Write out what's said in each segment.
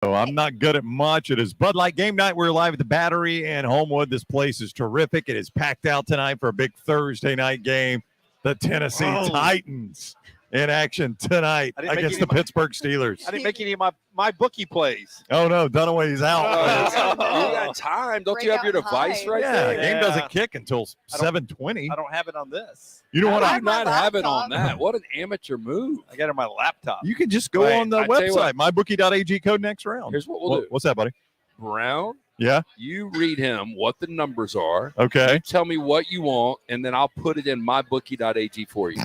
I'm not good at much. It is Bud Light game night. We're live at the Battery in Homewood. This place is terrific. It is packed out tonight for a big Thursday night game. The Tennessee Titans in action tonight against the Pittsburgh Steelers. I didn't make any of my bookie plays. Oh, no. Dunaway's out. You got time. Don't you have your device right there? The game doesn't kick until 7:20. I don't have it on this. You don't want to not have it on that. What an amateur move. I got it on my laptop. You can just go on the website, MyBookie.ag, code NextRound. Here's what we'll do. What's that, buddy? Brown. Yeah. You read him what the numbers are. Okay. You tell me what you want, and then I'll put it in MyBookie.ag for you.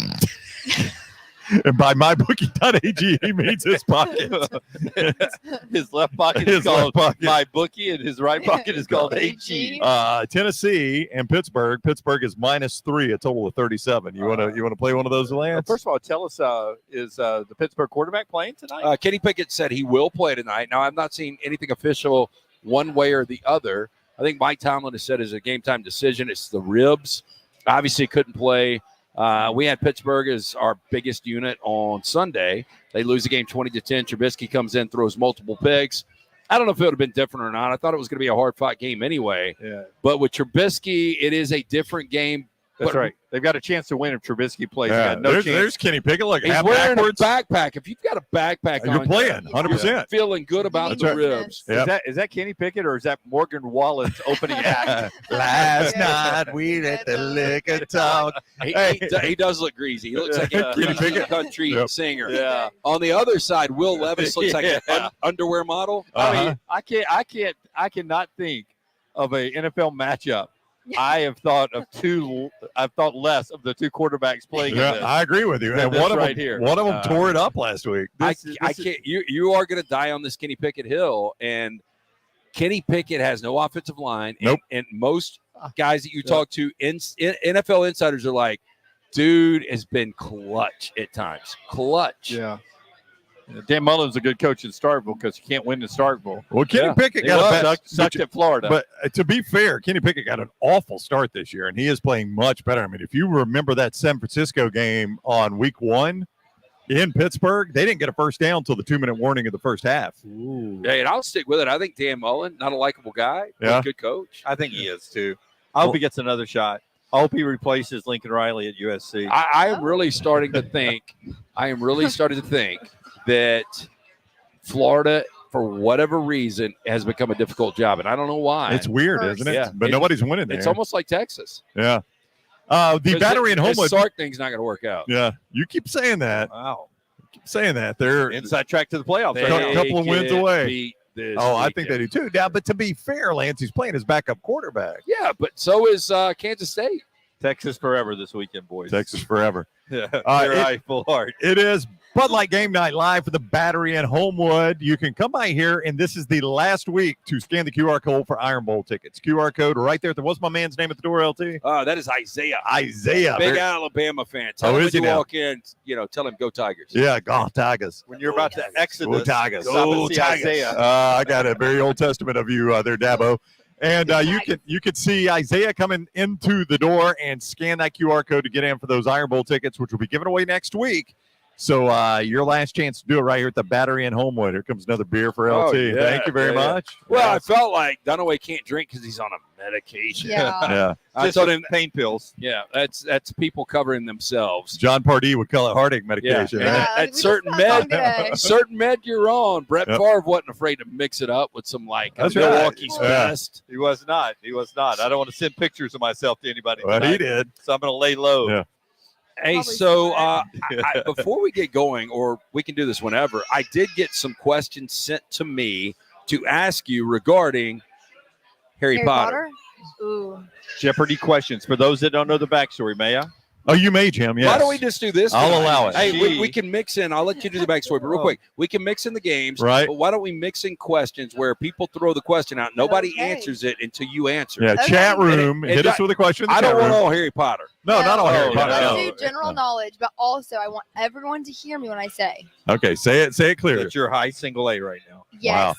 And by MyBookie.ag, he means his pocket. His left pocket is called MyBookie, and his right pocket is called AG. Tennessee and Pittsburgh. Pittsburgh is -3, a total of 37. You want to play one of those, Lance? First of all, tell us, is the Pittsburgh quarterback playing tonight? Kenny Pickett said he will play tonight. Now, I've not seen anything official one way or the other. I think Mike Tomlin has said it's a game-time decision. It's the ribs. Obviously couldn't play. We had Pittsburgh as our biggest unit on Sunday. They lose the game 20-10. Trubisky comes in, throws multiple picks. I don't know if it would have been different or not. I thought it was going to be a hard-fought game anyway. Yeah. But with Trubisky, it is a different game. That's right. They've got a chance to win if Trubisky plays. Yeah, no chance. There's Kenny Pickett. Look, he's wearing a backpack. If you've got a backpack you're on, playing 100%. You're feeling good about the ribs. Yep. Is that Kenny Pickett or is that Morgan Wallen's opening act? Last night we let the liquor talk. He does look greasy. He looks like a country singer. Yeah. On the other side, Will Levis looks like an underwear model. I mean, I cannot think of a NFL matchup. I've thought less of the two quarterbacks playing. Yeah, I agree with you. And one of them tore it up last week. I can't. You are going to die on this Kenny Pickett hill, and Kenny Pickett has no offensive line. Nope. And most guys that you talk to, NFL insiders are like, dude has been clutch at times. Clutch. Yeah. Dan Mullen's a good coach in Starkville because you can't win in Starkville. Well, Kenny Pickett sucked at Florida. But to be fair, Kenny Pickett got an awful start this year, and he is playing much better. I mean, if you remember that San Francisco game on week 1 in Pittsburgh, they didn't get a first down until the 2-minute warning of the first half. Ooh. Yeah, and I'll stick with it. I think Dan Mullen, not a likable guy, but a good coach. I think he is, too. I hope he gets another shot. I hope he replaces Lincoln Riley at USC. I am really starting to think that Florida, for whatever reason, has become a difficult job, and I don't know why. It's weird, isn't it? Yeah. But nobody's winning there. It's almost like Texas. Yeah. The Battery in Homewood. This Sark thing's not going to work out. Yeah, you keep saying that. Wow. Keep saying that. They're inside track to the playoffs. A couple of wins away. I think they do too. Now, but to be fair, Lance, he's playing his backup quarterback. Yeah, but so is Kansas State. Texas forever this weekend, boys. Texas forever. Yeah, full heart. It is Bud Light Game Night live for the Battery in Homewood. You can come by here, and this is the last week to scan the QR code for Iron Bowl tickets. QR code right there. What's my man's name at the door, LT? That is Isaiah. Big Alabama fan. Tell him when you walk in, tell him go Tigers. Yeah, go Tigers. When you're about to exit go Tigers. Go Tigers. Isaiah. I got a very Old Testament of you there, Dabo. And you can see Isaiah coming into the door and scan that QR code to get in for those Iron Bowl tickets, which will be given away next week. So your last chance to do it right here at the Battery in Homewood. Here comes another beer for LT. Thank you very much. Well, I felt like Dunaway can't drink because he's on a medication. Yeah. I told him pain pills. Yeah, that's people covering themselves. John Pardee would call it heartache medication. Yeah. That certain med you're on. Brett Favre wasn't afraid to mix it up with some Milwaukee's best. He was not. I don't want to send pictures of myself to anybody. Well, he did. So I'm going to lay low. Yeah. Hey, so before we get going, or we can do this whenever, I did get some questions sent to me to ask you regarding Harry Potter. Ooh. Jeopardy questions. For those that don't know the backstory, may I? Oh, you may, Jim. Yes. Why don't we just do this? I'll allow it. Hey, we can mix in. I'll let you do the backstory, but real quick, we can mix in the games. Right. But why don't we mix in questions where people throw the question out? Nobody answers it until you answer. Yeah, chat room. Hit us with a question. I don't want all Harry Potter. No, not all Harry Potter. Let's do general knowledge, but also I want everyone to hear me when I say. Okay, say it clearly. That's your high single A right now. Yes.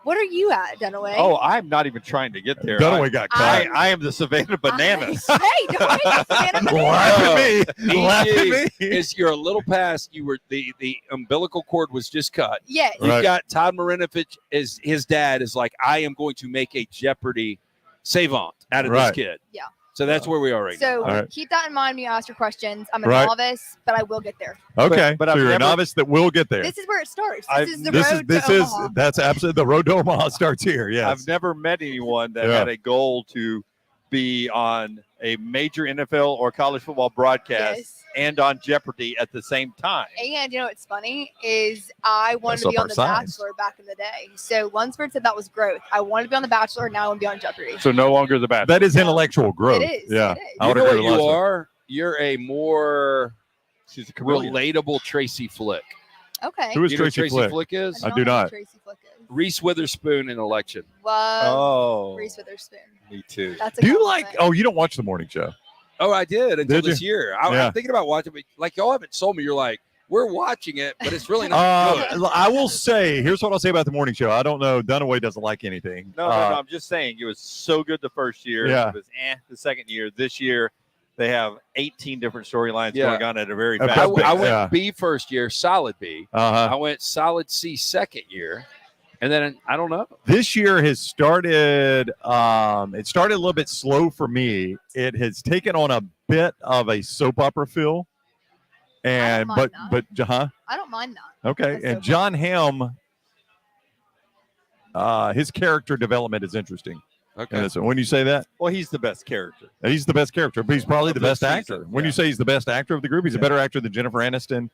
What are you at, Dunaway? Oh, I'm not even trying to get there. Dunaway got cut. I am the Savannah Bananas. Hey, Dunaway, Savannah Laugh Bananas. at me. Laugh at me. Is you're a little past. You were the umbilical cord was just cut. Yes. You've Right. got Todd Marinovich is his dad is like, I am going to make a Jeopardy savant out of this Right. kid. Yeah. So that's where we are right now. So All right. keep that in mind when you ask your questions. I'm a Right. novice, but I will get there. Okay, But so I've you're a never- novice that will get there. This is where it starts. I've- This is the road to Omaha. That's absolutely the road to Omaha starts here. Yes. I've never met anyone that Yeah. had a goal to be on a major NFL or college football broadcast Yes. and on Jeopardy at the same time. And you know what's funny is I wanted That's to be up on our The sides. Bachelor back in the day. So Lunsford said that was growth. I wanted to be on The Bachelor. Now I want to be on Jeopardy. So no longer the best. That is intellectual growth. It is. Yeah. It is. I You would know agree what with you Lunsford. are? You're a more She's a chameleon. relatable Tracy Flick. Okay. Who is You know who Tracy Tracy Flick? Flick is? I don't do know who not. Tracy Flick is. Reese Witherspoon in Election. Love Oh, Reese Witherspoon. me too. That's a Do you compliment. like? Oh, you don't watch the morning show. Oh, I did until Did this year. Yeah. I'm thinking about watching it. Like, y'all haven't sold me. You're like, we're watching it, but it's really not good. I will say, here's what I'll say about the morning show. I don't know. Dunaway doesn't like anything. No, I'm just saying it was so good the first year. Yeah. It was the second year. This year, they have 18 different storylines Yeah. going on at a very A fast I, big- I pace. went yeah. B first year, solid B. Uh-huh. I went solid C second year, and then I don't know. This year has started. It started a little bit slow for me. It has taken on a bit of a soap opera feel, and mind but huh? I don't mind that. Okay, That's and so John Hamm, his character development is interesting. Okay. And so when you say that, Well, he's the best character. he's the best character, but he's probably Of the this best season, actor. When yeah. you say he's the best actor of the group, he's a Yeah. better actor than Jennifer Aniston. And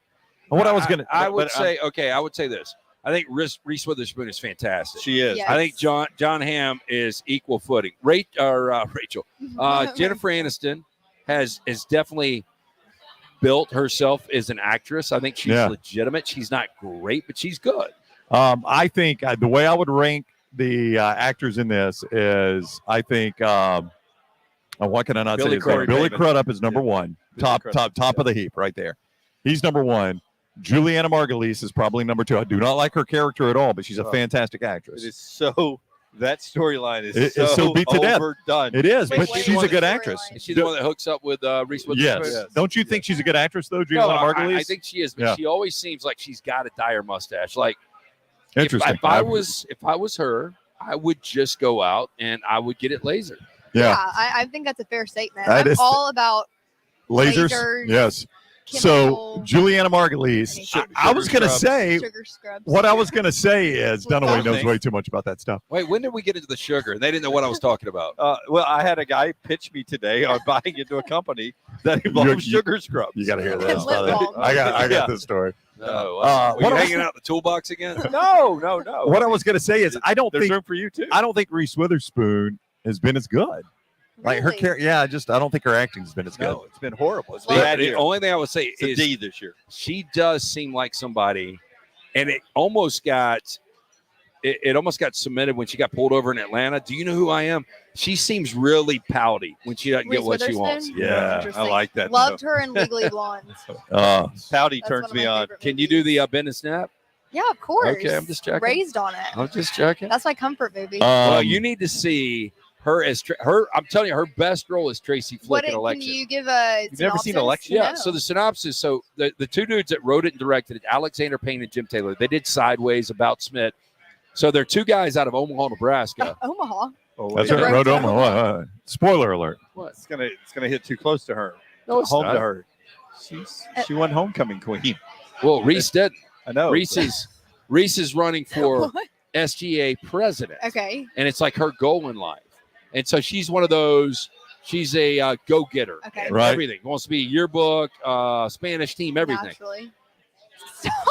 what I was gonna, I would but, say, okay, I would say this. I think Reese Witherspoon is fantastic. She is. Yeah. I think John Hamm is equal footing. Rachel, Jennifer Aniston has definitely built herself as an actress. I think she's Yeah. legitimate. She's not great, but she's good. I think the way I would rank the actors in this is, I think, what can I not Billy say? His name? Crudup. Billy Crudup is number one, Billy top Crudup, of the heap, right there. He's number one. Juliana Margulies is probably number two. I do not like her character at all, but she's a Oh. fantastic It actress. is so. That storyline is It's so beat to death. overdone. It is, Wait, but wait, she's what a good storyline? actress. Is she the one that hooks up with Reese Witherspoon? Yes. Yes. Don't you think she's a good actress though, No, Juliana Margulies? I think she is, but Yeah. she always seems like she's got a dire mustache. Like Interesting. If I was her, I would just go out and I would get it lasered. yeah, I think that's a fair statement. That I'm is- all about lasers. lasers, Yes. So chemical, Juliana Margulies, Sugar I was going to scrubs. say sugar scrubs. what I was going to say is Dunaway knows Thanks. way too much about that stuff. Wait, when did we get into the sugar? And they didn't know what I was talking about. Well, I had a guy pitch me today on buying into a company that involves You- sugar scrubs. You got to hear And this. lip balm. I got Yeah. this story. No, Uh, were what you I- hanging out in the toolbox again? No. What I was going to say is I don't There's think room for you too. Reese Witherspoon has been as good. Like her Really? character, I don't think her acting's been as good. No, it's been horrible. It's The, bad the year. only thing I would say It's a is D this year. she does seem like somebody, and it almost got cemented when she got pulled over in Atlanta. Do you know who I am? She seems really pouty when she doesn't get Reese what she Witherspoon? wants. Yeah, Interesting. I like that. Loved her in Legally Blonde. Pouty That's one turns of me my on. favorite Can you do movies. the bend and snap? Yeah, of course. Okay, I'm just checking. Raised on it. I'm just checking. That's my comfort movie. Well, you need to see her as her. I'm telling you, her best role is Tracy Flick in can Election. you give a You've never seen synopsis? Election? Yeah. No. So the synopsis. So the two dudes that wrote it and directed it, Alexander Payne and Jim Taylor, they did Sideways, About Smith. So they're two guys out of Omaha, Nebraska. Omaha. Oh, That's wait. right. Road Road to Omaha. Spoiler alert. What? It's gonna hit too close to her. No, it's Home not. to her. She won homecoming queen. Well, Reese did. I know. Reese is running for What? SGA president, Okay. and it's like her goal in life. And so she's one of those. She's a go-getter. Okay. at Right. Everything wants to be yearbook, Spanish team, everything. Naturally.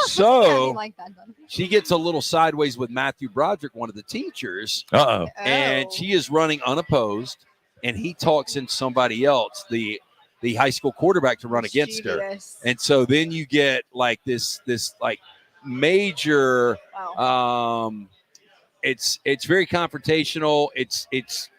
So- I like that. Done. She gets a little sideways with Matthew Broderick, one of the teachers, Uh-oh. and Oh. she is running unopposed, and he talks in somebody else, the high school quarterback, to run against her. Mischievous. And so then you get like this like major. Wow. It's very confrontational. It's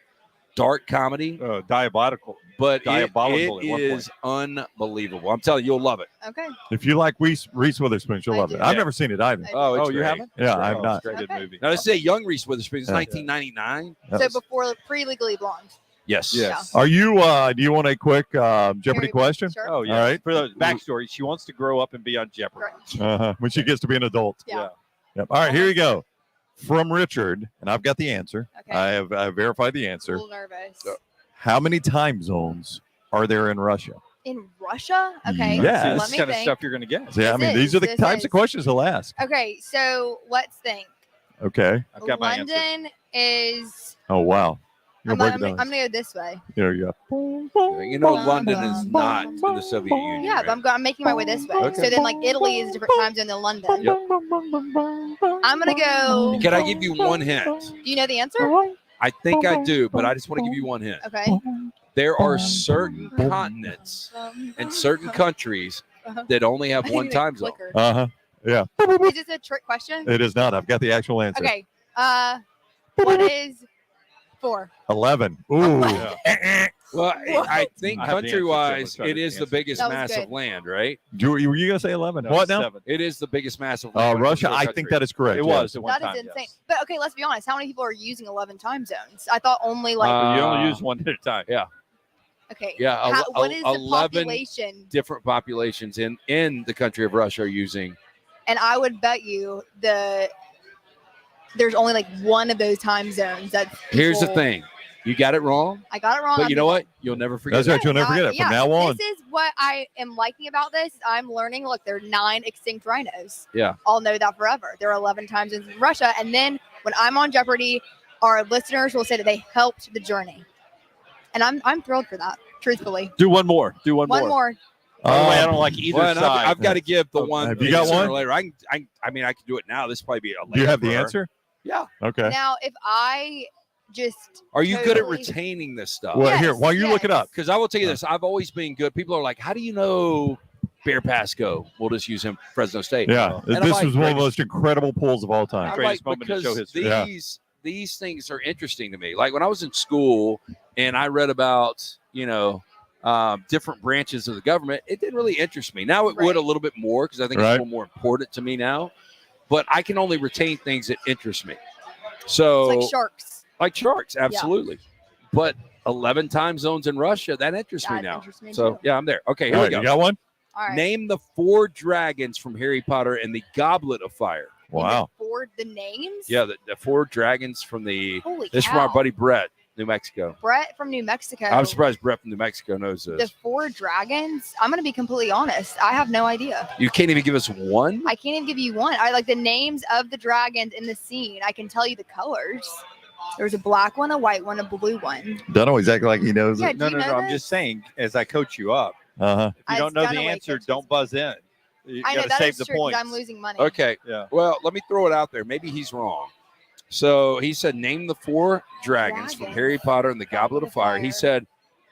dark comedy. diabolical but Diabolical it at one is unbelievable. I'm telling you, you'll love it. Okay. If you like Reese Witherspoon, you'll I love it. do. I've never seen it either. I Oh, do. it's you great. haven't? Yeah, I have Oh, not. it's a very good Okay. movie. Now, this is a young Reese Witherspoon. It's Yeah. 1999. So before pre-Legally Blonde. Yes. Yes. Are you? Do you want a quick Jeopardy Very- question? Sure. Oh, yeah. All right. For the backstory, she wants to grow up and be on Jeopardy. Correct. When she gets to be an adult. Yeah. Yep. All right, here you go. From Richard, and I've got the answer. Okay. I have verified the A answer. little nervous. How many time zones are there in Russia? In Russia? Okay. Yeah. See, Let this is me kind of think. stuff you're going to get. See, I This mean, these are the is- types this of questions he'll ask. Okay, so let's think. Okay. I've got my answer. London is. Oh wow. You're I'm breaking gonna down. go this way. There you go. You know, London is not in the Soviet Union. Yeah, right? but I'm making my way this way. Okay. So then, like, Italy is a different time zone than London. Yep. I'm gonna go. Can I give you one hint? Do you know the answer? I think I do, but I just want to give you one hint. Okay. There are certain continents and certain countries that only have one time zone. Clicker. Uh-huh. Yeah. Is this a trick question? It is not. I've got the actual answer. Okay. What is 4? 11. Ooh. Yeah. Well, I think I have the answer, country-wise, so let's try it to is the answer. biggest That was mass good. of land, right? Were you going to say 11? No, What now? 7. It is the biggest mass of land. Russia, I think that is correct. It yes. was at one That time. is insane. Yes. But okay, let's be honest. How many people are using 11 time zones? I thought only like. Uh, You only use one at a time. Yeah. okay. yeah, What is the 11 population? different populations in the country of Russia are using. And I would bet you there's only like one of those time zones that. Here's the people- thing. You got it wrong, I got it wrong. but you know what? You'll never forget That's it. right. You'll never forget it. From now on. This is what I am liking about this. I'm learning. Look, there are 9 extinct rhinos. Yeah. I'll know that forever. There are 11 times in Russia, and then when I'm on Jeopardy, our listeners will say that they helped the journey, and I'm thrilled for that. Truthfully, Do one more. Do one one more. By the way, I Um, don't like either Well, and side. I've got to give the Okay. one. Have you got sooner or one? Later. I mean, I can do it now. This will probably be a later. Do you have the for her. answer? Yeah. Okay. Now, if I just Are you good at Totally. retaining this stuff? Well, Yes, here, while you look it yes. up. Because I will tell you this, I've always been good. People are like, "How do you know Bear Pasco?" We'll just use him, Fresno State. Yeah. And I'm This like, was one of the most incredible pulls of all I'm time. Greatest like, moment to because show history. Yeah. these things are interesting to me. Like when I was in school and I read about different branches of the government, it didn't really interest me. Now it would Right. a little bit more because I think Right. it's a little more important to me now. But I can only retain things that interest me. So it's like sharks. like sharks, absolutely. But 11 time zones in Russia, that interests me That now. interests me So too. yeah, I'm there. Okay, here All we right, go. you got one? All right. Name the 4 dragons from Harry Potter and the Goblet of Fire. Wow. For the names. Yeah, the 4 dragons from the. Holy This is cow. from our buddy Brett, New Mexico. Brett from New Mexico. I'm surprised Brett from New Mexico knows The this. 4 dragons. I'm gonna be completely honest. I have no idea. You can't even give us one? I can't even give you one. I like the names of the dragons in the scene. I can tell you the colors. There's a black one, a white one, a blue one. Dunaway's acting like he knows Yeah, it. No, do you no, know no. I'm this? just saying, as I coach you up, Uh-huh. if you don't know the answer, don't buzz in. You I know got to that save is the true because points. I'm losing money. Okay. Yeah. Well, let me throw it out there. Maybe he's wrong. So he said, name the 4 dragons from Dragons. Harry Potter and the Goblet of Fire. He Fire. said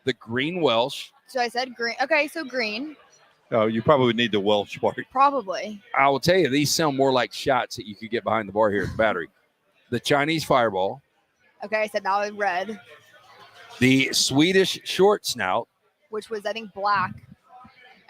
the Green Welsh. So I said green. Okay, so green, Oh, you probably would need the Welsh part. probably. I will tell you, these sound more like shots that you could get behind the bar here at the Battery. The Chinese Fireball, Okay, I said that was red, the Swedish Short Snout, which was I think black,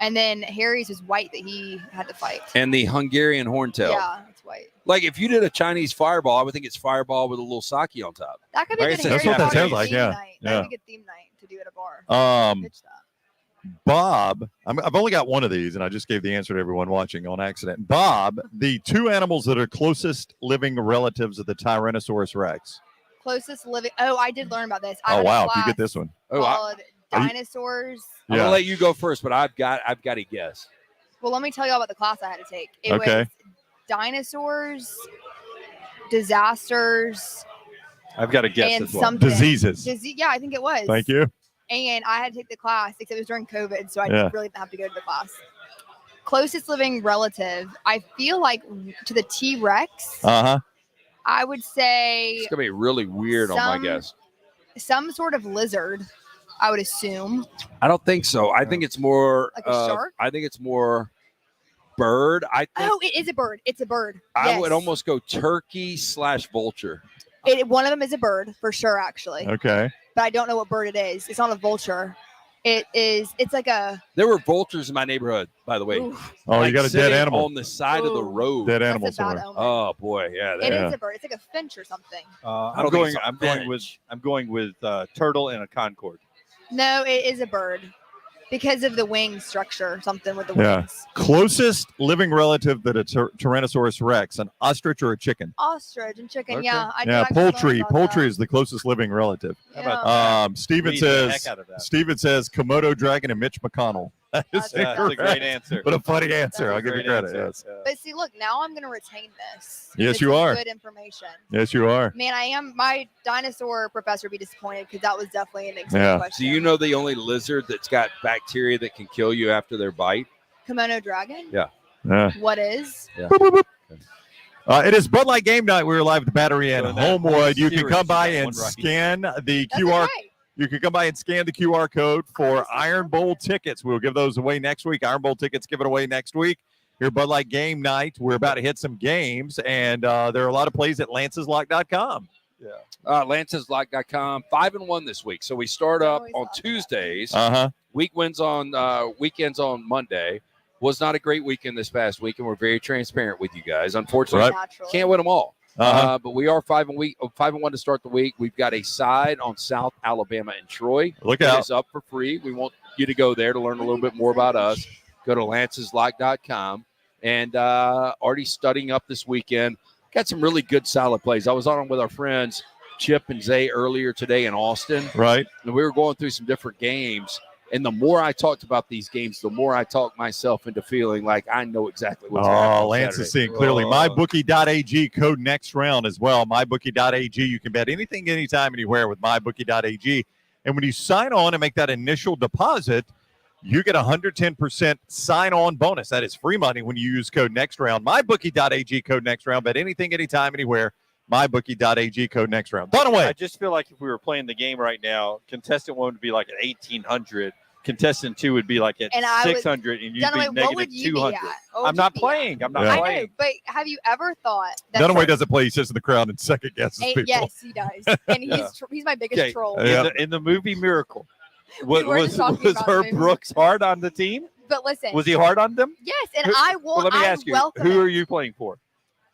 and then Harry's was white that he had to fight. and the Hungarian Horntail. Yeah, it's white. Like if you did a Chinese Fireball, I would think it's Fireball with a little sake on top. That could be Like I good said, Harry that's what that Potter sounds like, theme yeah, night. yeah. That'd be a good theme night to do at a bar. Pitch that. Bob, I've only got one of these, and I just gave the answer to everyone watching on accident. Bob, the 2 animals that are closest living relatives of the Tyrannosaurus Rex. Closest living. Oh, I did learn about this. I Oh, had a wow. If you class get this one. Oh, called Are you- dinosaurs. I'm Yeah. gonna let you go first, but I've got a guess. Well, let me tell you all about the class I had to take. It Okay. was dinosaurs, disasters, I've got to guess and as well. something. Diseases. Yeah, I think it was. Thank you. And I had to take the class, except it was during COVID, so I Yeah. really didn't have to go to the class. Closest living relative, I feel like to the T-Rex, Uh-huh. I would say It's gonna be really weird on my Some- guess. some sort of lizard, I would assume. I don't think so. I think it's more Like a shark? I think it's more bird. I think Oh, it is a bird. It's a bird. I Yes. would almost go turkey / vulture. One of them is a bird, for sure, actually. Okay. But I don't know what bird it is. It's not a vulture. It's like a. There were vultures in my neighborhood, by the way. Oof, Oh, you got a dead sitting animal. on the side of the Ooh. road. Dead that's animal a bad somewhere. omen. Oh boy, yeah. It that- is a bird. It's like a finch or something. I don't think it's a I'm going with turtle and a Concord. No, it is a bird because of the wing structure or something with the Yeah. wings. Closest living relative that a Tyrannosaurus Rex, an ostrich or a chicken? Ostrich and chicken. Okay. Yeah, I did Yeah, actually learn poultry. about Poultry that. is the closest living relative. How about Yeah. Steven Read the says. heck out of that. Steven says Komodo dragon and Mitch McConnell. That is That's That's a incorrect, great answer. but a funny answer. That's I'll a give you Great credit. answer. Yes. Yeah. But see, look, now I'm gonna retain this. Yes, This you is are. Good information. Yes, you are. Man, I am. My dinosaur professor would be disappointed because that was definitely an exact Yeah. question. Do you know the only lizard that's got bacteria that can kill you after their bite? Komodo dragon? Yeah. Yeah. What is? It is Bud Light game night. We're live at the Battery in So that Homewood. You can series, come by you got and one right. scan the That's QR. okay. You can come by and scan the QR code for this is Iron so Bowl good. tickets. We'll give those away next week. Iron Bowl tickets given away next week. Here, Bud Light game night. We're about to hit some games, and there are a lot of plays at lanceslock.com. Lanceslock.com, 5-1 this week. So we start up Always on thought that. Tuesdays. Uh-huh. Weekends on Monday. Was not a great weekend this past week, and we're very transparent with you guys. Unfortunately, Naturally. can't win them all. Uh-huh. But we are 5-1 to start the week. We've got a side on South Alabama and Troy. Look It out. is up for free. We want you to go there to learn a little bit more about us. Go to lanceslock.com and already studying up this weekend. Got some really good solid plays. I was on with our friends Chip and Zay earlier today in Austin, Right. and we were going through some different games. And the more I talked about these games, the more I talked myself into feeling like I know exactly what's happening. Oh, on Lance is Saturday. seeing clearly. Oh. MyBookie.ag code next round as well. MyBookie.ag. You can bet anything, anytime, anywhere with MyBookie.ag. And when you sign on and make that initial deposit, you get a 110% sign-on bonus. That is free money when you use code next round. MyBookie.ag code next round. Bet anything, anytime, anywhere. MyBookie.ag code next round. I Dunaway. just feel like if we were playing the game right now, contestant 1 would be like at 1,800. Contestant 2 would be like at And I would- 600, and you'd Dunaway, be what would negative you 200. be at? What would I'm not you be at? playing. I'm not Yeah. I know, playing. but have you ever thought that? Dunaway doesn't play. He sits in the crowd and second guesses people. Yes, he does, and Yeah. he's my biggest Okay. troll. Yeah. In the movie Miracle, We were was just talking was about the Herb movie. Brooks hard on the team? But listen, Was he hard on them? yes, and Who- I will. Well, let me I ask you, welcome who it. are you playing for?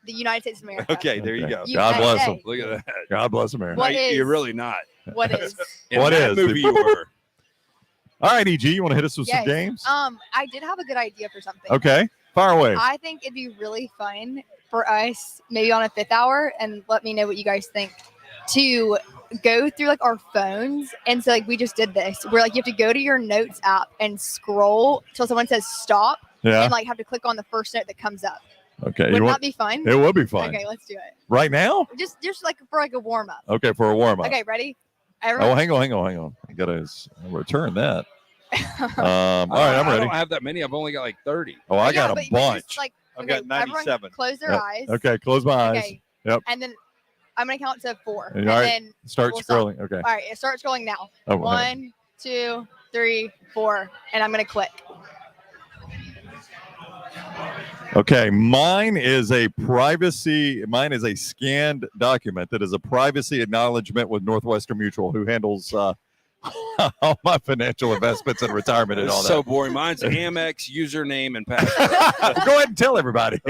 The United States of America. Okay, there you Okay. go. God bless USA. him. Look at that. God bless America. What No, is- You're really not. What is? In What that is? movie you were. All right, EG, you want to hit us with some Yes. games? I did have a good idea for something. Okay, fire away. I think it'd be really fun for us, maybe on a 5th hour, and let me know what you guys think, to go through like our phones. And so like we just did this, where like you have to go to your notes app and scroll till someone says stop, Yeah. and like have to click on the first note that comes up. Okay. Would You that want, be fun? it would be fun. Okay, let's do it. Right now? Just like for like a warm up. Okay, for a warm up. Okay, ready? Oh, Everyone. hang on. I gotta return that. All right, I'm I ready. don't have that many. I've only got like 30. Oh, I Yeah, got a but bunch. just, like, I've okay, got everyone 97. Close their Yeah, eyes. Okay, close my eyes. Okay. Yep. And then I'm gonna count to 4. All And right. then Start we'll stop. scrolling. Okay. all right, start scrolling now. Oh, 1, 2, 3, 4, and I'm gonna click. Okay, mine is a scanned document that is a privacy acknowledgement with Northwestern Mutual, who handles all my financial investments and retirement and all It's so boring. Mine's Amex username and password. that. Go ahead and tell everybody.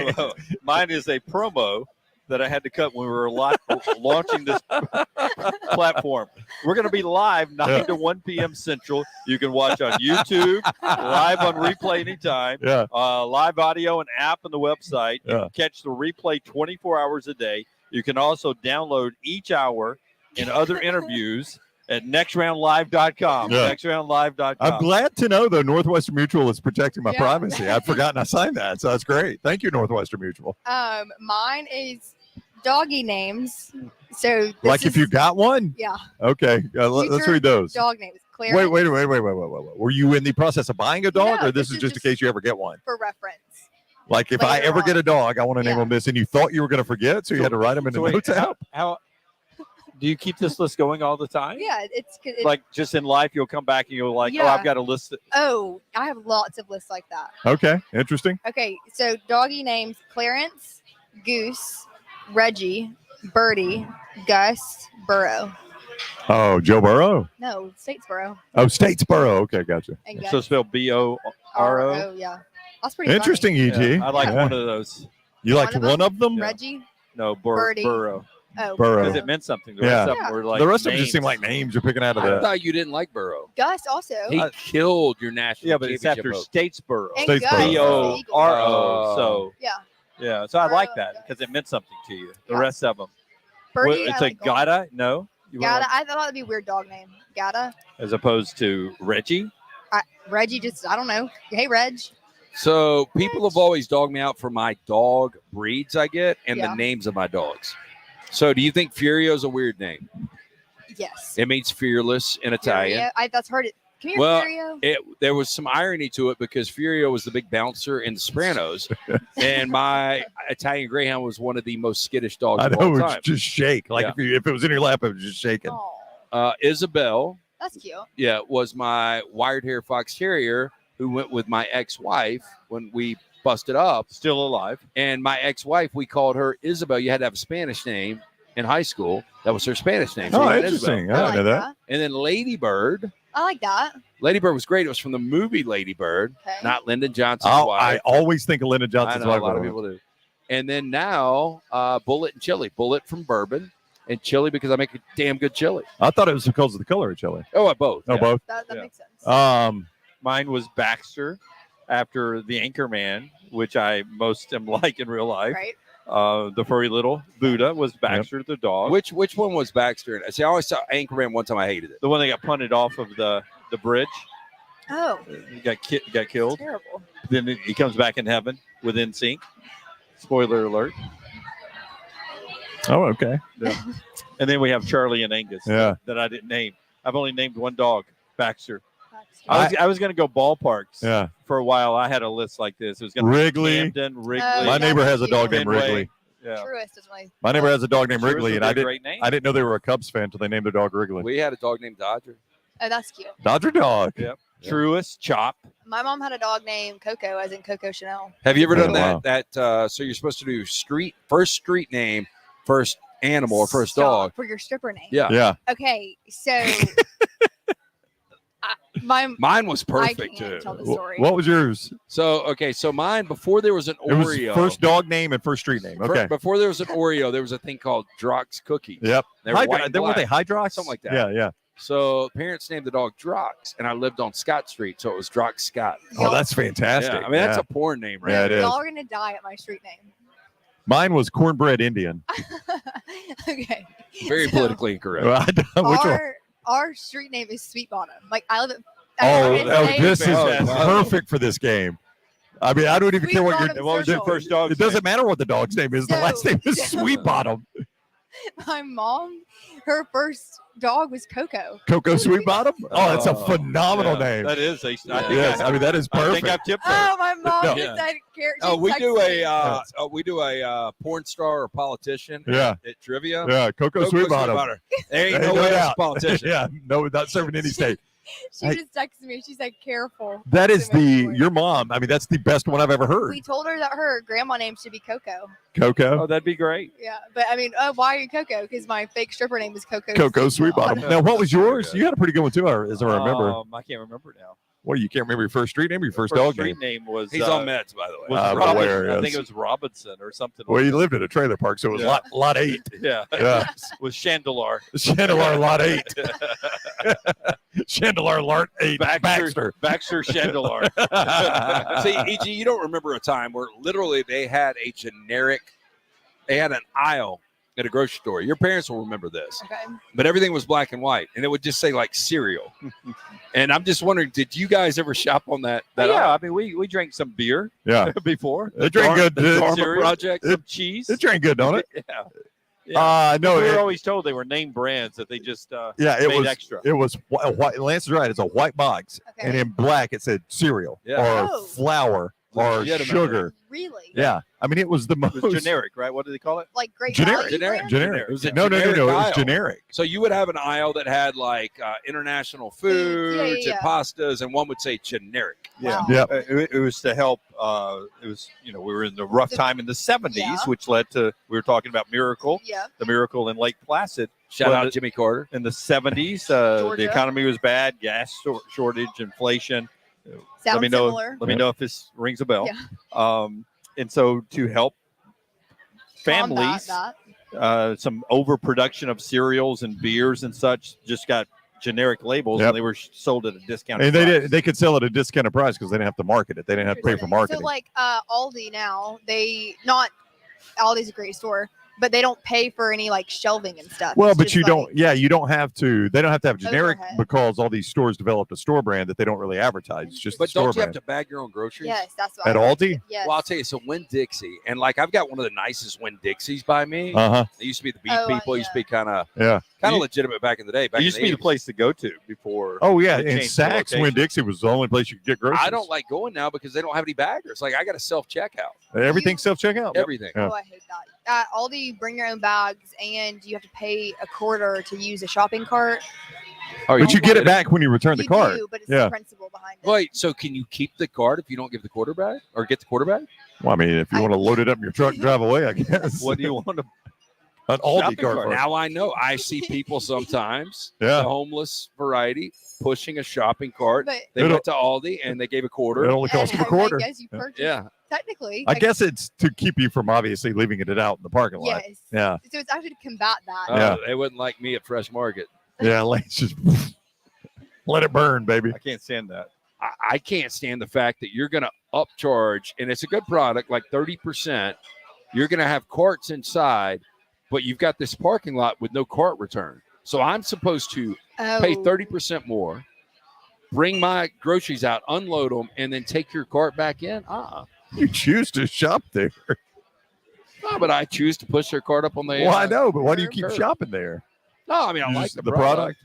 Mine is a promo that I had to cut when we were launching this platform. We're going to be live 9 to 1 p.m. Central. You can watch on YouTube, live on replay anytime, Yeah. live audio and app on the website. You Yeah. can catch the replay 24 hours a day. You can also download each hour and other interviews at nextroundlive.com. Yeah. Nextroundlive.com. I'm glad to know, though, Northwestern Mutual is protecting my Yeah. privacy. I'd forgotten I signed that, so that's great. Thank you, Northwestern Mutual. Mine is doggy names. So this Like if is- you got one? yeah, Okay, let's Future read those. dog names. Clarence Wait. Were you in the process of buying a dog, No, or this this is is just in case you ever get one? for reference. Like if I later ever on. get a dog, I want to name Yeah. him this, and you thought you were going to forget, so you had to write them in the So wait, notes app? how do you keep this list going all the time? Yeah, it's Like just in life, you'll come back and you'll like, oh, Yeah. I've got a list. oh, I have lots of lists like that. Okay, interesting. Okay, so doggy names: Clarence, Goose, Reggie, Birdie, Gus, Burrow. Oh, Joe Burrow. No, Statesboro. Oh, Statesboro. Okay, gotcha. And So spelled BORO. Oh, yeah. That's pretty Interesting, EG. Yeah, I like Yeah. one of those. You liked One of one of them? funny. Yeah. Reggie. No, Birdie. Burrow. Oh, Burrow. Because it meant something. The Yeah. rest of them were like The rest of them names. just seem like names you're picking out of I the. thought you didn't like Burrow. Gus also. He killed your national Yeah, but it's championship after vote. Statesboro. And Statesboro. Gus is the BORO. Oh. So Yeah. yeah, so I like Burrow, that yes. because it meant something to you. The Yeah. rest of them. Birdie, It's I a like Gata. No, you went Gata. like- I thought that'd be a weird dog name. Gata. as opposed to Reggie. Reggie just, I don't know. Hey, Reg. So people have always dogged me out for my dog breeds I get and Yeah. the names of my dogs. So do you think Furio is a weird name? Yes. It means fearless in Italian. That's hard. Come here, Well, Furio. There was some irony to it because Furio was the big bouncer in The Sopranos, and my Italian Greyhound was one of the most skittish dogs I of know, all it would time. just shake. Like if it was in your lap, it was just shaking. Oh, Isabel, that's cute. was my wired hair fox terrier who went with my ex-wife when we busted up. Still alive. And my ex-wife, we called her Isabel. You had to have a Spanish name in high school. That was her Spanish name. So Oh, we had interesting. Isabel. I didn't know that. And then Ladybird. I like that. Ladybird was great. It was from the movie Ladybird, Okay. not Lyndon Johnson's I wife. always think of Lyndon I Johnson's know wife. a lot of people do. And then now, Bullet and Chili. Bullet from Bourbon and Chili because I make a damn good chili. I thought it was because of the color of chili. Oh, both. Oh, yeah. both. That Yeah. makes sense. Mine was Baxter after the Anchorman, which I most am like in real life. Right. The furry little Buddha was Baxter the dog. Which one was Baxter? See, I always saw Anchorman one time. I hated it. The one that got punted off of the bridge. Oh, He got killed. terrible. Then he comes back in heaven with NSYNC. Spoiler alert. Oh, okay. And then we have Charlie and Angus. Yeah. That I didn't name. I've only named one dog, Baxter. That's I was going to go ballparks. Yeah. For a while, I had a list like this. It was going to Wrigley. be Camden, Wrigley. Oh, My that's neighbor has a cute. dog named Fenway. Wrigley. Yeah. Truist is my. My neighbor has a dog named Sure, Wrigley, it's and a I didn't. great name. I didn't know they were a Cubs fan until they named their dog Wrigley. We had a dog named Dodger. Oh, that's cute. Dodger dog. Yep. Yeah. Truist, Chop. My mom had a dog named Coco, as in Coco Chanel. Have you ever done Oh, that? wow. So you're supposed to do first street name, first animal, or first Stop dog. for your stripper name. Yeah. Yeah. Okay, so Mine was I perfect can't too. tell the Wh- story. What was yours? So mine before there was an It was Oreo. first dog name and first street name. Okay. Before there was an Oreo, there was a thing called Drox Cookies. Yep. They were white and Were they black. Hydrox? Something like that. Yeah, yeah. So parents named the dog Drox, and I lived on Scott Street, so it was Drox Scott. Oh, that's fantastic. Yeah, I mean that's a porn name, right? Yeah, it is. Y'all are gonna die at my street name. Mine was cornbread Indian. Okay. Very So, politically incorrect. Well, I don't- Which one? Our street name is Sweet Bottom. Like I live at. Oh, Independence Day. this is Oh, wow. perfect for this game. I mean, I don't even Sweet care what Bottom your What was your Circle. first dog? It doesn't matter what the dog's name is. The So- last name is Sweet Bottom. My mom, her first dog was Coco. Coco Sweet Bottom. Oh, that's a Oh, phenomenal Yeah, name. That is. I think Yes, I mean that is I think perfect. I've tipped her. Oh, my mom No. just said character. Oh, we do a porn star or politician Yeah. at trivia. Yeah, Coco Sweet Bottom. There ain't Ain't no no way that's a doubt. politician. Yeah, no, not serving any state. She Hey. just texted me. She said, "Careful." That is That's the most your mom. I mean, that's the best one I've ever heard. We told her that her grandma name should be Coco. Coco. Oh, that'd be great. Yeah, but I mean, why are you Coco? Because my fake stripper name is Coco. Coco Sweet Bottom. Now, what was yours? You had a pretty good one too, as I remember. I can't remember now. What, you can't remember your first street name or your first First dog street name? name was. He's on meds, by the way. Was I'm Robin- aware, I yes. think it was Robinson or something. Well, like you lived at a trailer park, so it was Yeah. lot 8. that. Yeah. Yeah. Was Chandelar. Chandelar lot 8. Chandelar lot 8. Baxter. Baxter Chandelar. See, E.G., you don't remember a time where literally they had an aisle at a grocery store. Your parents will remember this, Okay. but everything was black and white, and it would just say like cereal. And I'm just wondering, did you guys ever shop on that? yeah, aisle? I mean, we drank some beer Yeah. before. It drank good. The Dharma cereal. Project. Some cheese. It drank good, don't it? Yeah. Yeah. No, we were it, always told they were name brands that they just yeah, it made was. extra. It was white. Lance is right. It's a white box, Okay. and in black it said cereal Yeah. or Oh. flour or Legitimately. sugar. Really? Yeah. I mean, it was the most It was generic, right? What do they call it? Like great generic. value Generic. brand? Generic. It was a No. It generic was aisle. generic. So you would have an aisle that had like international foods Yeah. and pastas, and one would say generic. Wow. Yep. It was to help. It was, we were in the rough time in the 70s, Yeah. which led to, we were talking about Miracle, Yeah. the Miracle in Lake Placid. Shout Well, out Jimmy Carter. In the 70s, the Georgia. economy was bad, gas shortage, inflation. Sounds Let me know. similar. Let me know if this rings a bell. Yeah. And so to help Combat families, that. some overproduction of cereals and beers and such just got generic labels, Yep. and they were sold at a discount. And they could sell it at a discounted price because they didn't have to market it. They didn't have to pay for marketing. So like Aldi now, Aldi's a great store, but they don't pay for any like shelving and stuff. Well, It's but just, you like, don't. Yeah, you don't have to. They don't have to have generic Overhead. because all these stores developed a store brand that they don't really advertise. It's just But the store don't you have brand. to bag your own groceries? Yes, that's what At I like. Aldi? Yes. Well, I'll tell you. So Winn-Dixie, and like I've got one of the nicest Winn-Dixies by me. Uh-huh. They used to be the beef Oh, people. Used to be kind of Yeah. You- legitimate back in the day. Back It used in to be the the 80s. place to go to before. Oh yeah, They in changed the Saks, location. Winn-Dixie was the only place you could get groceries. I don't like going now because they don't have any baggers. Like I got a self-checkout. Everything's self-checkout. Everything. Yeah. Oh, I hate that. At Aldi, you bring your own bags, and you have to pay a quarter to use a shopping cart. Oh, But you get it kidding? back when you return the You card. do, but it's Yeah. the principle behind it. Wait, so can you keep the card if you don't give the quarterback or get the quarterback? Well, I mean, if you I- want to load it up in your truck and drive away, I guess. What do you want to? An Aldi Shopping cart. cart. for it. Now I know. I see people sometimes, Yeah. the homeless variety, pushing a shopping cart. But They It'll- went to Aldi and they gave a quarter. It only costs them a I quarter. guess you Yeah. purchase. Yeah. Technically, I guess it's to keep you from obviously leaving it out in the parking lot. Yes. Yeah. So it's actually to combat that. Yeah. They wouldn't like me at Fresh Market. Yeah. Let's just let it burn, baby. I can't stand that. I can't stand the fact that you're going to upcharge, and it's a good product, like 30%. You're going to have carts inside, but you've got this parking lot with no cart return. So I'm supposed to pay Oh. 30% more, bring my groceries out, unload them, and then take your cart back in? You choose to shop there. No, but I choose to push their cart up on the. Well, I know, but why do you keep curb. shopping there? No, I mean I You like just- the the product.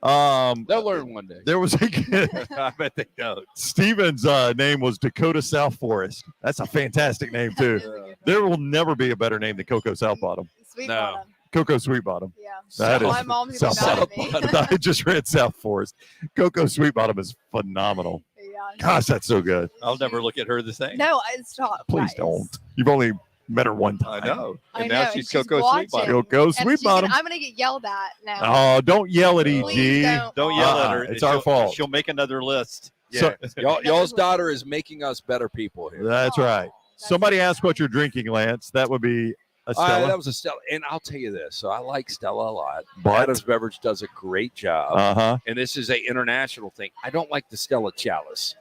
They'll There learn one day. was a I bet they don't. Steven's name was Dakota South Forest. That's a fantastic name too. There will never be a better name than Cocoa South Bottom. Sweet No. bottom. Cocoa Sweet Bottom. Yeah. That My is mom's gonna be South mad at me. I just read South Forest. Cocoa Sweet Bottom is phenomenal. Yeah. Gosh, that's so good. I'll never look at her the same. No, stop. Please guys. don't. You've only met her one I time. know. I And now know, she's and she's Cocoa Sweet watching. Bottom. Cocoa And Sweet she's gonna- Bottom. I'm gonna get yelled at now. Oh, don't yell at EG. Please don't. Don't yell at her. It's and our she'll- fault. She'll make another list. So- Y'all's daughter is making us better people here. That's Aw, right. that's Somebody so asked what nice. you're drinking, Lance. That would be a Stella. That was a Stella, and I'll tell you this. So I like Stella a lot. But- Adams Beverage does a great job, Uh-huh. and this is a international thing. I don't like the Stella chalice.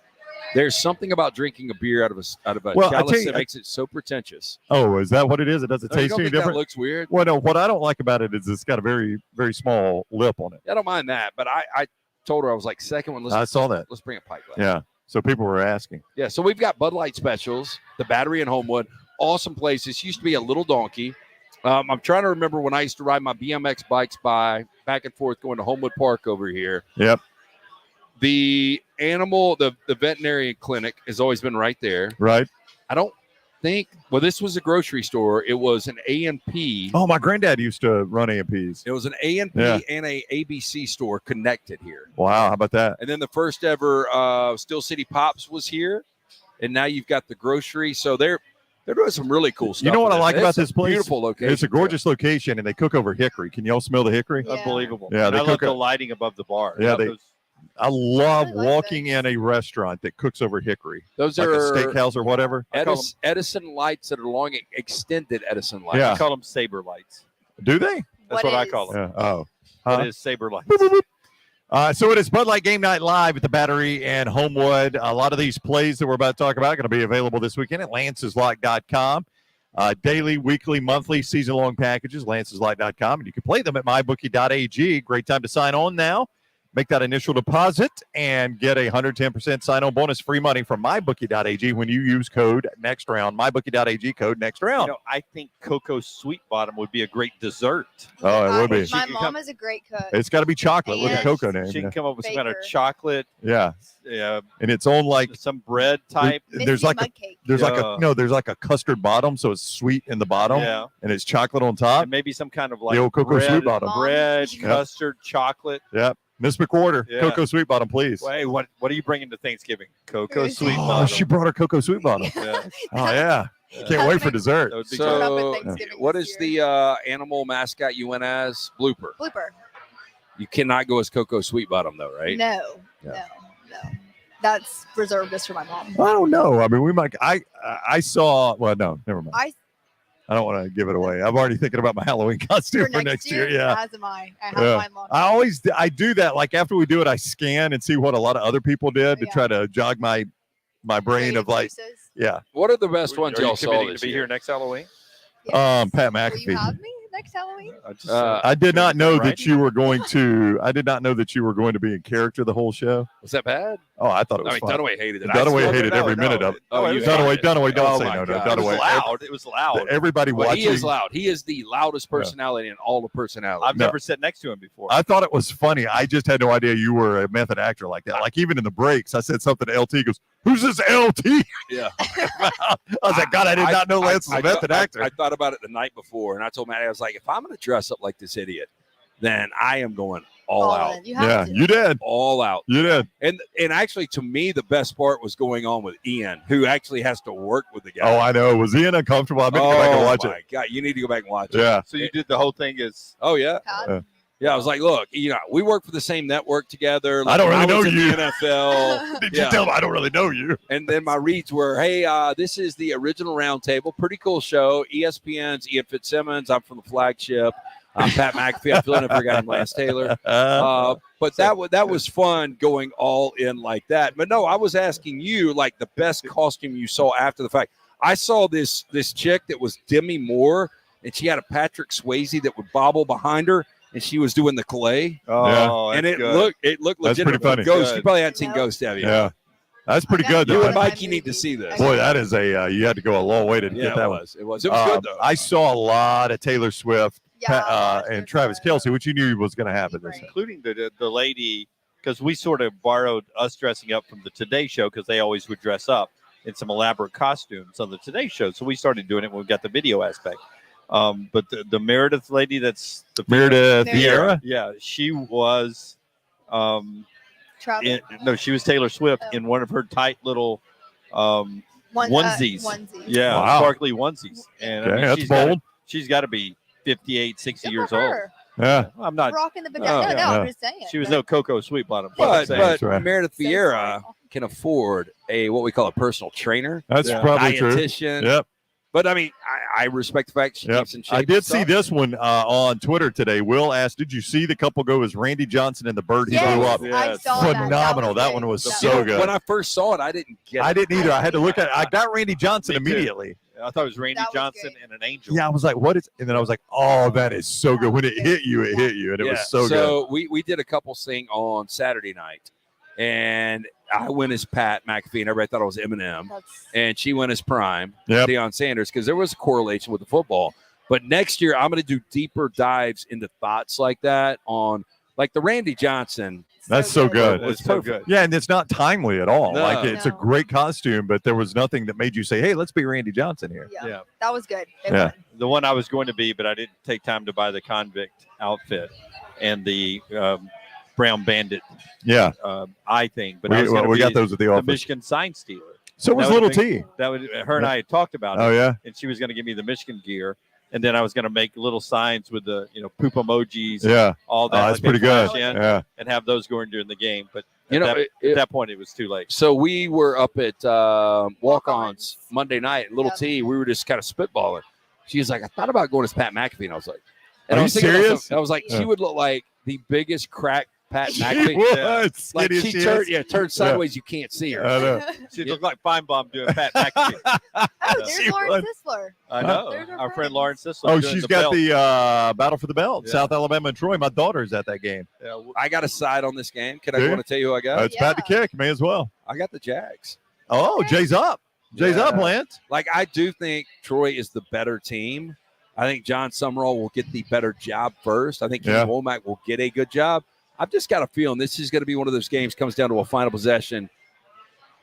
There's something about drinking a beer out of a Well, I tell chalice you- that makes it so pretentious. Oh, is that what it is? It doesn't Don't you taste don't any think that different? looks weird? Well, no, what I don't like about it is it's got a very, very small lip on it. I don't mind that, but I told her I was like, second one. I saw that. Let's bring a pint glass. Yeah. So people were asking. Yeah, so we've got Bud Light specials, the Battery in Homewood, awesome places. Used to be a Little Donkey. I'm trying to remember when I used to ride my BMX bikes back and forth going to Homewood Park over here. Yep. The the veterinarian clinic has always been right there. Right. I don't think, well, this was a grocery store. It was an A&P. Oh, my granddad used to run AMPs. It was an A&P Yeah. and a ABC store connected here. Wow. How about that? And then the first ever Steel City Pops was here. And now you've got the grocery. So they're doing some really cool stuff. You know what with I like it. about It's a this place? Beautiful location. It's a gorgeous location, and they cook over hickory. Can y'all smell the hickory? Yeah. Unbelievable. Yeah, And they I love cook the it- lighting above the bar. Yeah, Love they- those- I love I like walking those. in a restaurant that cooks over hickory, Those like a are steakhouse or whatever. I call Edison lights that are long, extended Edison lights. Yeah. I call them saber lights. Do they? That's what I call them. Yeah. Oh. What Huh? is saber lights? So it is Bud Light Game Night Live at the Battery and Homewood. A lot of these plays that we're about to talk about are going to be available this weekend at lanceslock.com. Daily, weekly, monthly, season-long packages, lanceslock.com. And you can play them at MyBookie.ag. Great time to sign on now. Make that initial deposit and get a 110% sign-on bonus, free money from MyBookie.ag when you use code NextRound. MyBookie.ag code NextRound. You know, I think cocoa sweet bottom would be a great dessert. Oh, it would be. She My can mom come- is a great cook. It's got to be chocolate with a And cocoa name. She can come up with some kind of Baker. chocolate, Yeah, and its own like some bread type. there's Missy like a mud cake. there's like Yeah. a no there's like a custard bottom, so it's sweet in the bottom Yeah, and it's chocolate on top. and maybe some kind of The like old cocoa bread, sweet bottom. bread, Yep. custard, chocolate. Yep, Miss McWhorter, Yeah. cocoa sweet bottom, please. Hey, what are you bringing to Thanksgiving? Cocoa sweet Oh, bottom. she brought her cocoa sweet bottom. Yeah. Oh yeah, can't wait for dessert. That would be Showed up So, at Thanksgiving what this is year. the animal mascot you went as? Blooper. Blooper? You cannot go as Cocoa Sweet Bottom though, right? No, Yeah. no. That's reserved just for my mom. I don't know. I mean, we might. I saw. Well, no, never mind. I I don't want to give it away. I'm already thinking about my Halloween costume for next year. Yeah. As am I. I have Yeah. mine locked. I do that. Like after we do it, I scan and see what a lot of other people did to Yeah. try to jog my brain Creative of like, choices. yeah. What are the best Are ones you y'all saw committing this to be year? here next Halloween? Yes. Pat Will McAfee. you have me next Halloween? I did not know Right? that you were going to. I did not know that you were going to be in character the whole show. Was that bad? Oh, I thought it was I mean, fun. Dunaway hated it. Dunaway I hated still- every minute of it. Oh, you Dunaway, hated it. Dunaway, don't Oh say my no, no, God. It was Dunaway. loud. It was loud. Everybody Well, watching. he is loud. He is the loudest personality in all the personalities. I've never sat next to him before. I thought it was funny. I just had no idea you were a method actor like that. Like even in the breaks, I said something to LT. He goes, "Who's this LT?" Yeah. I was like, God, I did not know Lance was a method actor. I thought about it the night before, and I told Maddie, I was like, if I'm going to dress up like this idiot, then I am going all out. in. You have Yeah, to. you did. All out. You did. And actually, to me, the best part was going on with Ian, who actually has to work with the guy. Oh, I know. Was Ian uncomfortable? I meant to go back and watch my it. God, you need to go back and watch it. Yeah. So you did the whole thing as Oh yeah. God. Yeah, I was like, look, we work for the same network together. I don't when really was know in you. The NFL. Did Yeah. you tell me I don't really know you? And then my reads were, hey, this is the original Roundtable. Pretty cool show. ESPN's Ian Fitzsimmons. I'm from the flagship. Pat McAfee. I'm filling in for a guy named Lance Taylor. But that was fun going all in like that. But no, I was asking you like the best costume you saw after the fact. I saw this chick that was Demi Moore, and she had a Patrick Swayze that would bobble behind her, and she was doing the clay. oh, And that's it good. looked That's legitimate. pretty funny. Ghost, you Good. probably haven't seen No. Ghost, have you? Yeah. That's pretty good. You Though. and Mike- Mikey need to see this. Boy, that is you had to go a long way to Yeah, get that it one. was. It was good though. I saw a lot of Taylor Swift Yeah. and Travis Kelce, which you knew was going to happen this Right. time. including the lady, because we sort of borrowed us dressing up from the Today Show because they always would dress up in some elaborate costumes on the Today Show. So we started doing it when we got the video aspect. But the Meredith lady, that's the Meredith Meredith. Vieira. yeah, she was. Travel. She was Taylor Swift Oh. in one of her tight little One- onesies. onesies. Yeah, Wow. sparkly onesies. And I Okay, mean, that's she's bold. got to be 58, 60 Good years for old. her. Yeah. I'm not. Rocking the Oh, vagina. No, yeah. I'm just saying. She was no Cocoa Sweet Bottom. but I'm but saying. That's right. Meredith So Vieira sorry. can afford what we call a personal trainer, That's Yeah. probably true. dietitian. Yep. But I mean, I respect the fact she Yep. keeps in shape. I and did see stuff. this one on Twitter today. Will asked, "Did you see the couple go as Randy Johnson and the bird he Yes, blew up?" Yeah. I saw that. Phenomenal. That good. one was That so good. When I first saw it, I didn't get I it. didn't either. I had to look at it. I got Randy Johnson Me too. immediately. I thought it was Randy That was Johnson good. and an angel. Yeah, I was like, "What is?" And then I was like, "Oh, that is so good." When it hit you, it hit you, and it Yeah. was so good. we did a couple sing on Saturday night, and I went as Pat McAfee, and everybody thought I was Eminem, That's and she went as Prime, Yep. Deion Sanders, because there was a correlation with the football. But next year, I'm going to do deeper dives into thoughts like that on like the Randy Johnson. That's so good. It's so good. Yeah, and it's not timely at all. No. Like it's a No. great costume, but there was nothing that made you say, "Hey, let's be Randy Johnson here." yeah. Yeah. That was good. They Yeah. won. The one I was going to be, but I didn't take time to buy the convict outfit and the brown bandit Yeah, eye thing. But I was we gonna got be those at the the office. Michigan sign stealer. So was that Little would've T. That would her and I had talked about Oh it, yeah, and she was going to give me the Michigan gear, and then I was going to make little signs with the poop emojis, and yeah. all that. Oh, that's like they pretty good. flash in, Yeah, and have those going during the game. But You at, know, that, it- at that point, it was too late. So we were up at Walk-Ons Walk-Ons. Monday night, Little Yep. T. We were just kind of spitballing. She was like, I thought about going as Pat McAfee, and I was like, Are I you was thinking to serious? myself- I was like, Yeah. she would look like the biggest crack Pat She McAfee. was. Like Skinny as she she turned, is. yeah, turned sideways. You can't see her. I know. She looked like Feinbaum doing Pat McAfee. Oh, there's She Lauren Sisler. I know. There's our Our friend friends. Lauren Sisler. Oh, doing she's the got belt. the Battle for the Belt, Yeah. South Alabama and Troy. My daughter's at that game. Yeah, I got a side on this game. Can I Do go you? on and tell you who I got? It's about to kick. May as well. I got the Jags. Oh, Okay. Jay's up. Jay's up, Yeah. Lance. Like, I do think Troy is the better team. I think John Summerall will get the better job first. I think Kenny Yeah. Womack will get a good job. I've just got a feeling this is going to be one of those games comes down to a final possession.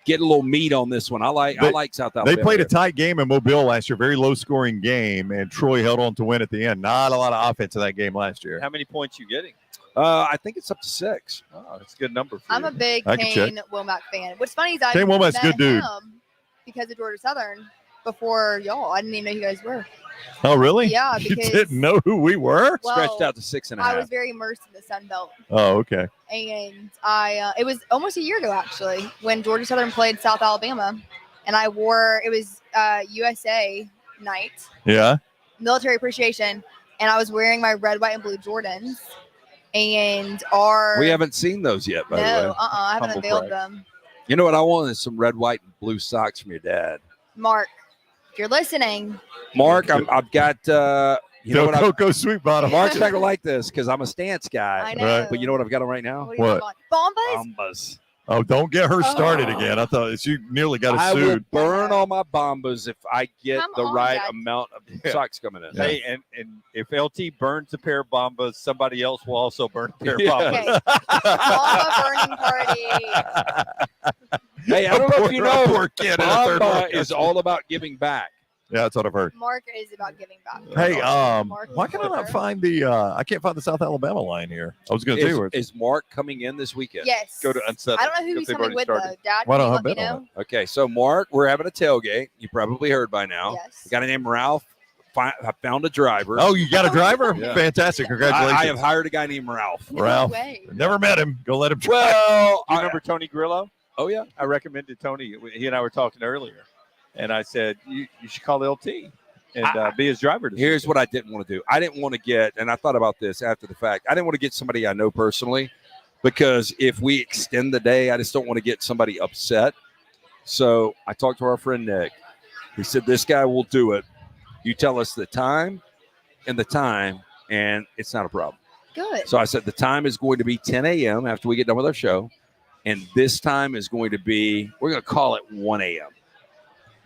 Get a little meat on this one. I like South Alabama. They played a tight game in Mobile last year, very low scoring game, and Troy held on to win at the end. Not a lot of offense in that game last year. How many points you getting? I think it's up to 6. Oh, that's a good number for I'm you. a big I can Kane Womack fan. What's funny is I Kane Womack's a met good dude. him because of Georgia Southern before y'all. I didn't even know who you guys were. Oh, really? Yeah, You because didn't know who we were? well, Stretched out to 6.5. I was very immersed in the Sun Belt, Oh, okay. and it was almost a year ago actually when Georgia Southern played South Alabama, and I wore it was USA night, Yeah. military appreciation, and I was wearing my red, white, and blue Jordans, and We haven't seen those yet, by the way. I haven't Humble unveiled brag. them. You know what I want is some red, white, and blue socks from your dad. Mark, if you're listening, Mark, I've got you know what Cocoa Sweet Bottom. Mark's not gonna like this because I'm a stance guy. I know. Right. But you know what I've got on right now? What do you have on? Bombas? Bombas. Oh, don't get her started Oh. again. I thought she nearly got us I will sued. burn all my bombas if I get Come the on, right Dad. amount of Yeah. socks coming in. Hey, and if LT burns a pair of Bombas, somebody else will also burn a pair of Yeah. Bombas. Okay. Bomba burning party. Hey, I don't know if you know, Poor kid in a third world Bomba is country. all about giving back. Yeah, that's what I've heard. Mark is about giving back. Hey, Mark why can I not McWhorter. find the? I can't find the South Alabama line here. I was going to tell you where. Is Mark coming in this weekend? Yes. Go to unsettle. I don't know who he's coming with though. Dad, Why can don't you I let me bet on know? Okay, so Mark, we're having a tailgate. You probably heard by now. Yes. A guy named Ralph. I found a driver. Oh, you got a driver? Yeah. Fantastic! Congratulations, I have hired a guy named Ralph. No Ralph. way. Never met him. Go let him try. Well, Do you remember Tony Grillo? oh yeah. I recommended Tony. He and I were talking earlier, and I said you should call LT and be his driver. This Here's weekend." what I didn't want to do. I didn't want to get, and I thought about this after the fact. I didn't want to get somebody I know personally because if we extend the day, I just don't want to get somebody upset. So I talked to our friend Nick. He said, this guy will do it. You tell us the time, and it's not a problem. Good. So I said, the time is going to be 10 a.m. after we get done with our show. And this time is going to be, we're going to call it 1 a.m.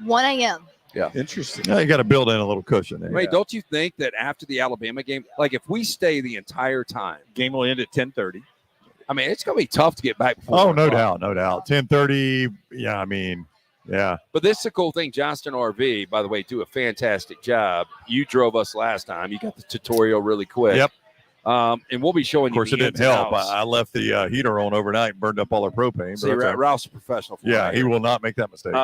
1 a.m. Interesting. Yeah, you got to build in a little cushion there. Wait, don't you think that after the Alabama game, like if we stay the entire time, Game will end at 10:30. I mean, it's going to be tough to get back before. Oh, 1 no o'clock. doubt, no doubt. 10:30. Yeah, I mean, yeah. But this is a cool thing. Johnston RV, by the way, do a fantastic job. You drove us last time. You got the tutorial really quick. Yep. And we'll be showing Of course, you it the didn't ins and help. outs. I left the heater on overnight and burned up all our propane. But See, that's all right. Ralph's a professional. for Yeah, that. he will not make that mistake.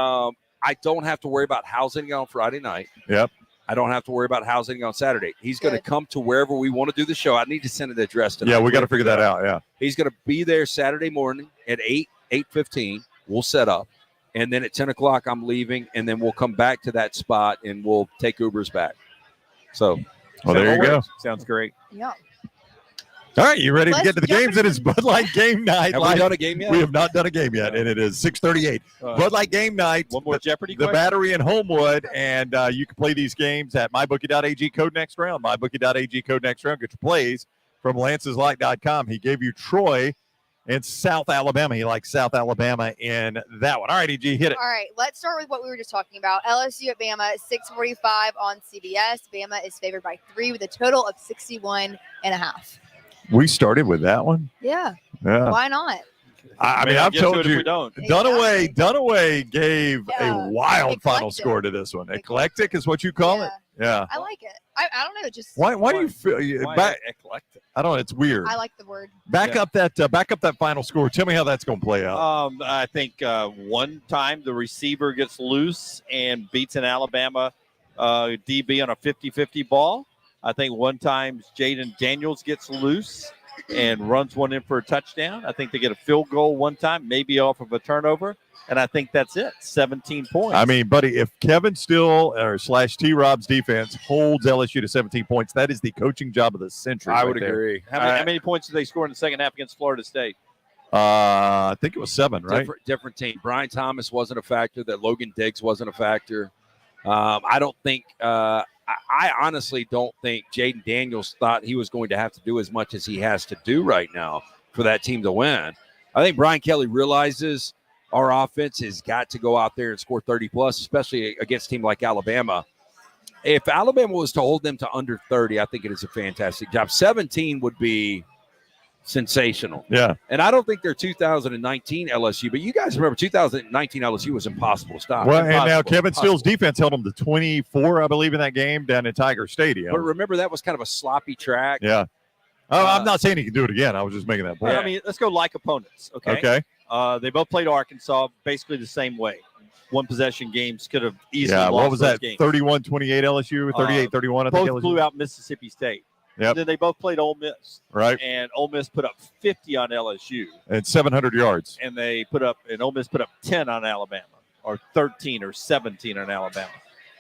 I don't have to worry about housing on Friday night. Yep. I don't have to worry about housing on Saturday. He's going to Good. come to wherever we want to do the show. I need to send an address tonight. Yeah, we got to figure that out. Yeah. He's going to be there Saturday morning at 8:15. We'll set up. And then at 10 o'clock, I'm leaving. And then we'll come back to that spot and we'll take Ubers back. So, Well, there you go. Sounds great. Yeah. All right, you ready to Let's get to the jump games? It is Bud Light game night. have we Live- done a game yet? We have not done a game yet, and it is 6:38. Bud Light game night. One more Jeopardy The question? Battery in Homewood, and you can play these games at MyBookie.ag code NextRound. MyBookie.ag code NextRound. Get your plays from Lance'sLight.com. He gave you Troy and South Alabama. He likes South Alabama in that one. All right, EG, hit it. All right. Let's start with what we were just talking about. LSU at Bama at 6:45 on CBS. Bama is favored by 3 with a total of 61.5. We started with that one. Yeah. Yeah. Why not? I mean, I'll I've get to it told if you. we don't. Exactly. Dunaway gave Yeah. a wild final Eclectic. score to this one. Eclectic is what you call it. Yeah. I like it. I don't know. Just Why do you feel Why back? eclectic? I don't know. It's weird. I like the word. Back up that final score. Tell me how that's going to play out. I think one time the receiver gets loose and beats an Alabama DB on a 50-50 ball. I think one time Jaden Daniels gets loose and runs one in for a touchdown. I think they get a field goal one time, maybe off of a turnover. And I think that's it. 17 points. I mean, buddy, if Kevin Steele or / T-Rob's defense holds LSU to 17 points, that is the coaching job of the century. I right would there. agree. how many points did they score in the second half against Florida State? I think it was 7, right? Different team. Brian Thomas wasn't a factor. That Logan Diggs wasn't a factor. I don't think. I honestly don't think Jaden Daniels thought he was going to have to do as much as he has to do right now for that team to win. I think Brian Kelly realizes our offense has got to go out there and score 30 plus, especially against a team like Alabama. If Alabama was to hold them to under 30, I think it is a fantastic job. 17 would be sensational. Yeah. And I don't think they're 2019 LSU, but you guys remember 2019 LSU was impossible to stop. Well, and now Impossible. Kevin Steele's defense held them to 24, I believe, in that game down at Tiger Stadium. But remember, that was kind of a sloppy track. Yeah. I'm not saying he can do it again. I was just making that point. I mean, let's go like opponents. Okay. Okay. They both played Arkansas basically the same way. One possession games could have easily Yeah. lost What was those that? games. 31-28 LSU, 38-31. I think Both LSU. blew out Mississippi State. Yep. Then they both played Ole Miss. Right. And Ole Miss put up 50 on LSU. And 700 yards. And Ole Miss put up 10 on Alabama, or 13 or 17 on Alabama.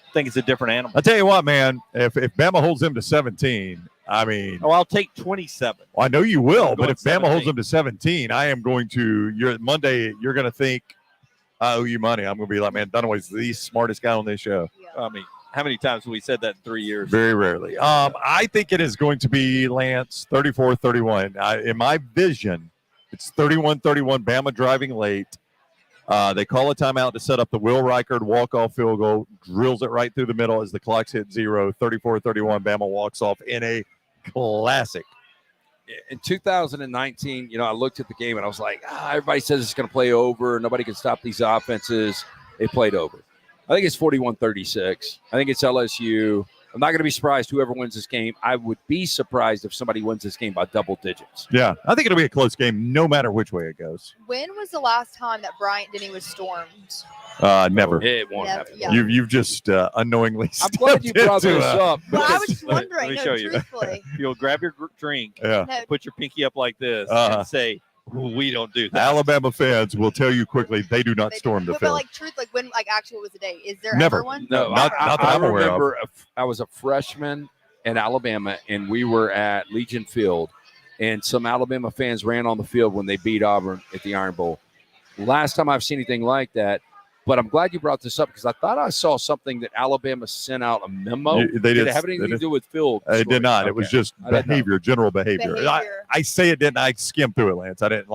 I think it's a different animal. I'll tell you what, man. If Bama holds them to 17, I mean, I'll take 27. I know you will, I'm but going if Bama holds 17. them to 17, I am going to. Monday, you're going to think I owe you money. I'm going to be like, man, Dunaway's the smartest guy on this show. I mean, how many times have we said that in 3 years? Very rarely. I think it is going to be, Lance, 34-31. In my vision, it's 31-31, Bama driving late. They call a timeout to set up the Will Reichard walk-off field goal, drills it right through the middle as the clock's hit 0. 34-31, Bama walks off in a classic. In 2019, I looked at the game and I was like, everybody says it's going to play over. Nobody can stop these offenses. They played over. I think it's 41-36. I think it's LSU. I'm not going to be surprised whoever wins this game. I would be surprised if somebody wins this game by double digits. Yeah, I think it'll be a close game no matter which way it goes. When was the last time that Bryant-Denny was stormed? Never. It won't Never, happen. yeah. You've just unknowingly I'm glad you stepped brought into, this up. Well, I was because- just wondering. me No, show you. truthfully. You'll grab your drink, Yeah. No, put your pinky up like this, Uh-huh. and say, we don't do that. Alabama fans will tell you quickly they do not they- storm the but, field. like truth, like when, like actually, what was the day? Is there Never. ever one? No, Not that I I'm aware of. remember I was a freshman in Alabama, and we were at Legion Field, and some Alabama fans ran on the field when they beat Auburn at the Iron Bowl. Last time I've seen anything like that, but I'm glad you brought this up because I thought I saw something that Alabama sent out a memo. They Did did. it have anything they to did- do with field? It story? did not. It was Okay. just I didn't know. behavior, general behavior. Behavior. I say it didn't. I skimmed through it, Lance. I didn't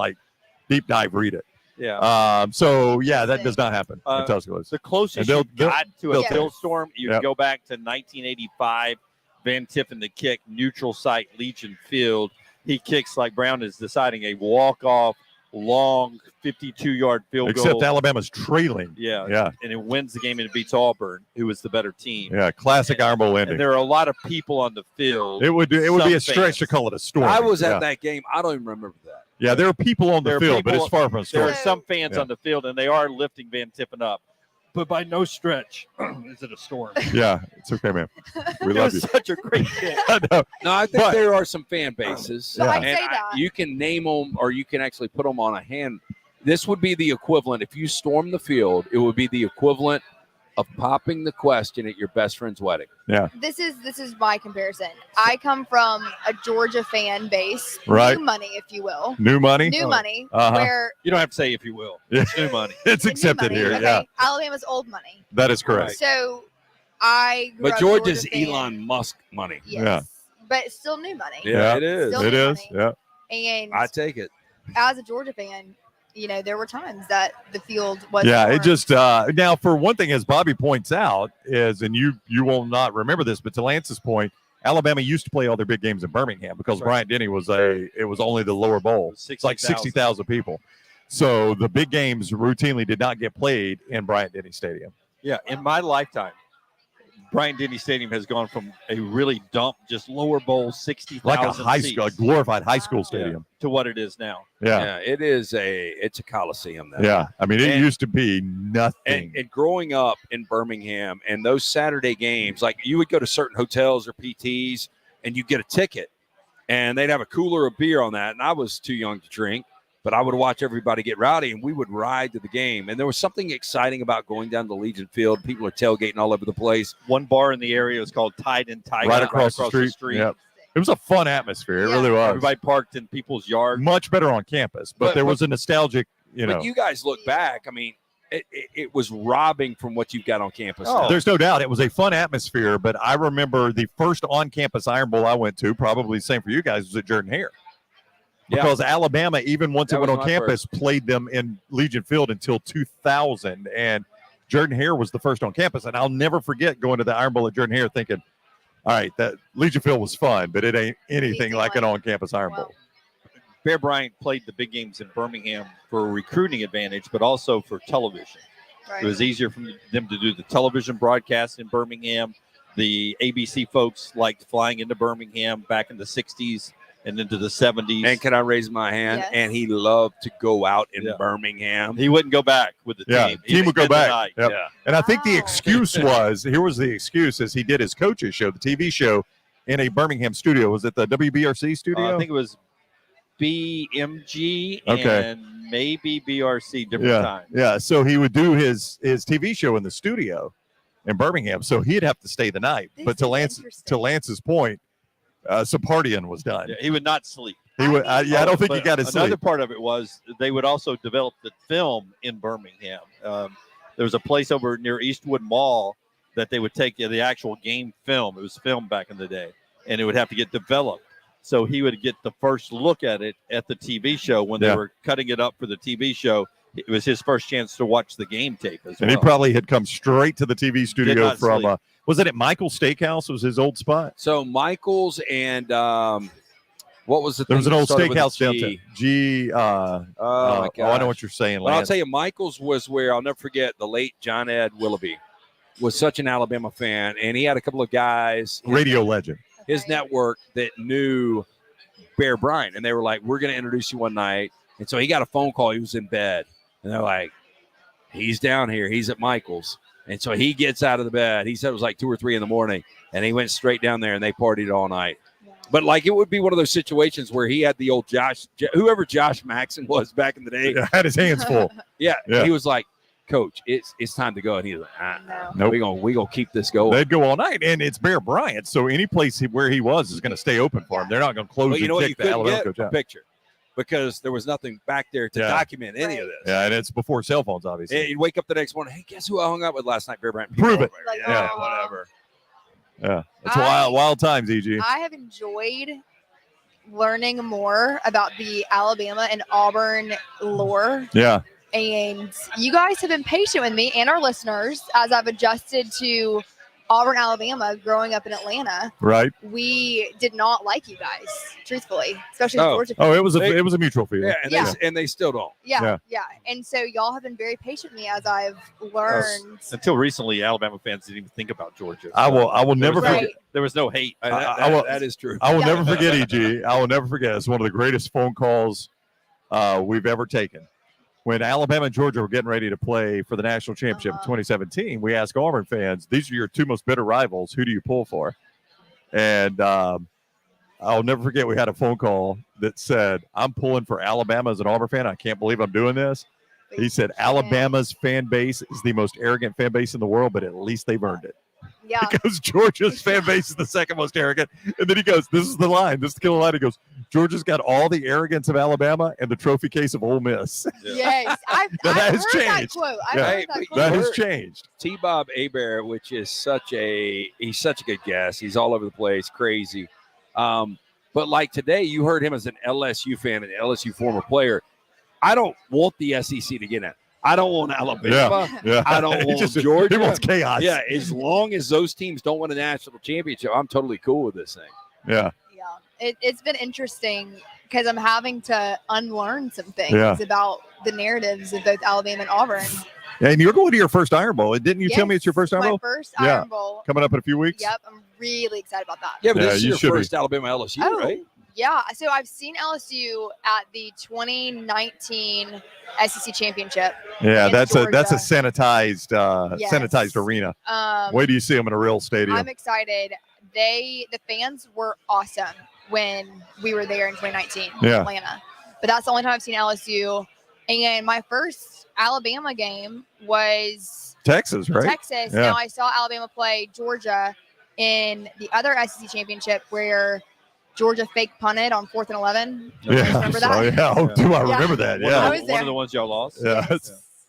deep dive read it. Yeah. So yeah, that does not happen in Tuscaloosa. The closest And you got to a they'll- field storm, you Yep. go back to 1985, Van Tiffen the kick, neutral site, Legion Field. He kicks like Brown is deciding a walk-off, long 52-yard field Except goal. Alabama's trailing. Yeah. Yeah. And it wins the game and it beats Auburn, who was the better team. Yeah. Classic Iron Bowl ending. And there are a lot of people on the field. It would be some a stretch to fans. call it a storm. I was yeah. at that game. I don't even remember that. Yeah, there are people on the There are field, but people- it's far from a There storm. are some fans Yeah. on the field, and they are lifting Van Tiffen up. But by no stretch is it a storm. Yeah, it's okay, man. We It love was you. such a great kick. I know. No, I think But- there are some fan bases. Yeah. I'd And say that. you can name them or you can actually put them on a hand. This would be the equivalent. If you storm the field, it would be the equivalent of popping the question at your best friend's wedding. This is my comparison. I come from a Georgia fan base, Right. new money, if you will, New money. new money, Uh-huh. where You don't have to say if you will. Yeah. It's new money. It's new accepted money, here. okay, Yeah, Alabama's old money. that is correct. So I grew But up Georgia's Georgia fan. Elon Musk money. Yes. Yeah. But it's still new money. Yeah, it is. Still It new is. money. Yeah. And I take it. as a Georgia fan, there were times that the field was Yeah, it stormed. just now for one thing, as Bobby points out, is and you will not remember this, but to Lance's point, Alabama used to play all their big games in Birmingham because Right. Bryant-Denny was only the lower bowl. It's like 60,000 people. So the big games routinely did not get played in Bryant-Denny Stadium. Yeah, in my lifetime, Bryant-Denny Stadium has gone from a really dump, just lower bowl, 60,000 Like a high seats school, a glorified high school stadium. to what it is now. Yeah. It's a coliseum now. Yeah. I mean, it And- used to be nothing. And growing up in Birmingham and those Saturday games, like you would go to certain hotels or PTs and you get a ticket and they'd have a cooler of beer on that. And I was too young to drink, But I would watch everybody get rowdy, and we would ride to the game. And there was something exciting about going down to Legion Field. People are tailgating all over the place. One bar in the area was called Tide and Tiger. Right across the street. Yep. It was a fun atmosphere. It really was. Everybody parked in people's yards. Much better on campus, but there was a nostalgic, But you guys look back. I mean, it was robbing from what you've got on campus. Oh. now. There's no doubt it was a fun atmosphere, but I remember the first on-campus Iron Bowl I went to, probably the same for you guys, was at Jordan-Hare. Because Alabama, even once it went on campus, played them in Legion Field until 2000. And Jordan-Hare was the first on campus. And I'll never forget going to the Iron Bowl at Jordan-Hare thinking, all right, that Legion Field was fun, but it ain't anything like an on-campus Iron Bowl. Bear Bryant played the big games in Birmingham for a recruiting advantage, but also for television. Right. It was easier for them to do the television broadcast in Birmingham. The ABC folks liked flying into Birmingham back in the 60s and into the 70s. And can I raise my hand? Yes. And he loved to go out in Birmingham. He wouldn't go back with the team. Team would go back. Yep. Yeah. And I think the excuse was, here was the excuse, is he did his coach's show, the TV show, in a Birmingham studio. Was it the WBRC studio? I think it was BMG and maybe BRC, different times. Yeah, so he would do his TV show in the studio in Birmingham, so he'd have to stay the night. But to Lance's point, some partying was done. Yeah, he would not sleep. He would. I don't think he got his sleep. Another part of it was they would also develop the film in Birmingham. There was a place over near Eastwood Mall that they would take the actual game film. It was filmed back in the day, and it would have to get developed. So he would get the first look at it at the TV show when they were cutting it up for the TV show. It was his first chance to watch the game tape as well. And he probably had come straight to the TV studio from, was it at Michael's Steakhouse? Was his old spot? So Michael's and what was the There was an old steakhouse downtown. I know what you're saying, Well, I'll Lance. tell you, Michael's was where I'll never forget the late John Ed Willoughby was such an Alabama fan, and he had a couple of guys. Radio legend. His network that knew Bear Bryant, and they were like, we're going to introduce you one night. And so he got a phone call. He was in bed, and they're like, he's down here. He's at Michael's. And so he gets out of the bed. He said it was like 2 or 3 in the morning, and he went straight down there, and they partied all night. But like it would be one of those situations where he had the old whoever Josh Maxson was back in the day. Yeah, had his hands full. Yeah. He was like, Coach, it's time to go. And he was like, nope. we gonna keep this going. They'd go all night, and it's Bear Bryant, so any place where he was is going to stay open for him. They're not going to close and kick the Alabama coach out. Picture, because there was nothing back there to document any of this. Yeah, and it's before cell phones, obviously. And you'd wake up the next morning, hey, guess who I hung out with last night? Bear Bryant. Prove it. Like, Whatever. Yeah, it's wild times, EG. I have enjoyed learning more about the Alabama and Auburn lore. Yeah. And you guys have been patient with me and our listeners as I've adjusted to Auburn, Alabama, growing up in Atlanta. Right. We did not like you guys, truthfully, especially Georgia. Oh, it was a mutual feeling. Yeah, and they still don't. Yeah. And so y'all have been very patient with me as I've learned. Until recently, Alabama fans didn't even think about Georgia. I will never forget. There was no hate. That is true. I will never forget, EG. I will never forget. It's one of the greatest phone calls we've ever taken. When Alabama and Georgia were getting ready to play for the national championship in 2017, we asked Auburn fans, these are your two most bitter rivals. Who do you pull for? And I'll never forget, we had a phone call that said, I'm pulling for Alabama as an Auburn fan. I can't believe I'm doing this. He said, Alabama's fan base is the most arrogant fan base in the world, but at least they've earned it. Yeah. Because Georgia's fan base is the second most arrogant. And then he goes, this is the line. This is the killer line. He goes, Georgia's got all the arrogance of Alabama and the trophy case of Ole Miss. Yes. I've has heard changed. that quote. That has changed. T-Bob Hebert, which is he's such a good guest. He's all over the place, crazy. But like today, you heard him as an LSU fan, an LSU former player. I don't want the SEC to get in. I don't want Alabama. Yeah. I don't want Georgia. He wants chaos. Yeah, as long as those teams don't win a national championship, I'm totally cool with this thing. Yeah. It's been interesting because I'm having to unlearn some things about the narratives of both Alabama and Auburn. Yeah, and you're going to your first Iron Bowl. Didn't you tell me it's your first Iron Bowl? My first Iron Bowl. Coming up in a few weeks? Yep, I'm really excited about that. Yeah, but this is your first Alabama LSU, right? Yeah, so I've seen LSU at the 2019 SEC championship. Yeah, that's Georgia. a sanitized arena. Wait till you see them in a real stadium. I'm excited. The fans were awesome when we were there in 2019 in Atlanta. but that's the only time I've seen LSU. And my first Alabama game was Texas, right? Texas. Yeah. Now I saw Alabama play Georgia in the other SEC championship where Georgia fake punted on 4th and 11. You guys remember that? Oh, yeah. Oh, do I remember that? One Yeah. of I was the- there. One of the ones y'all lost. Yeah.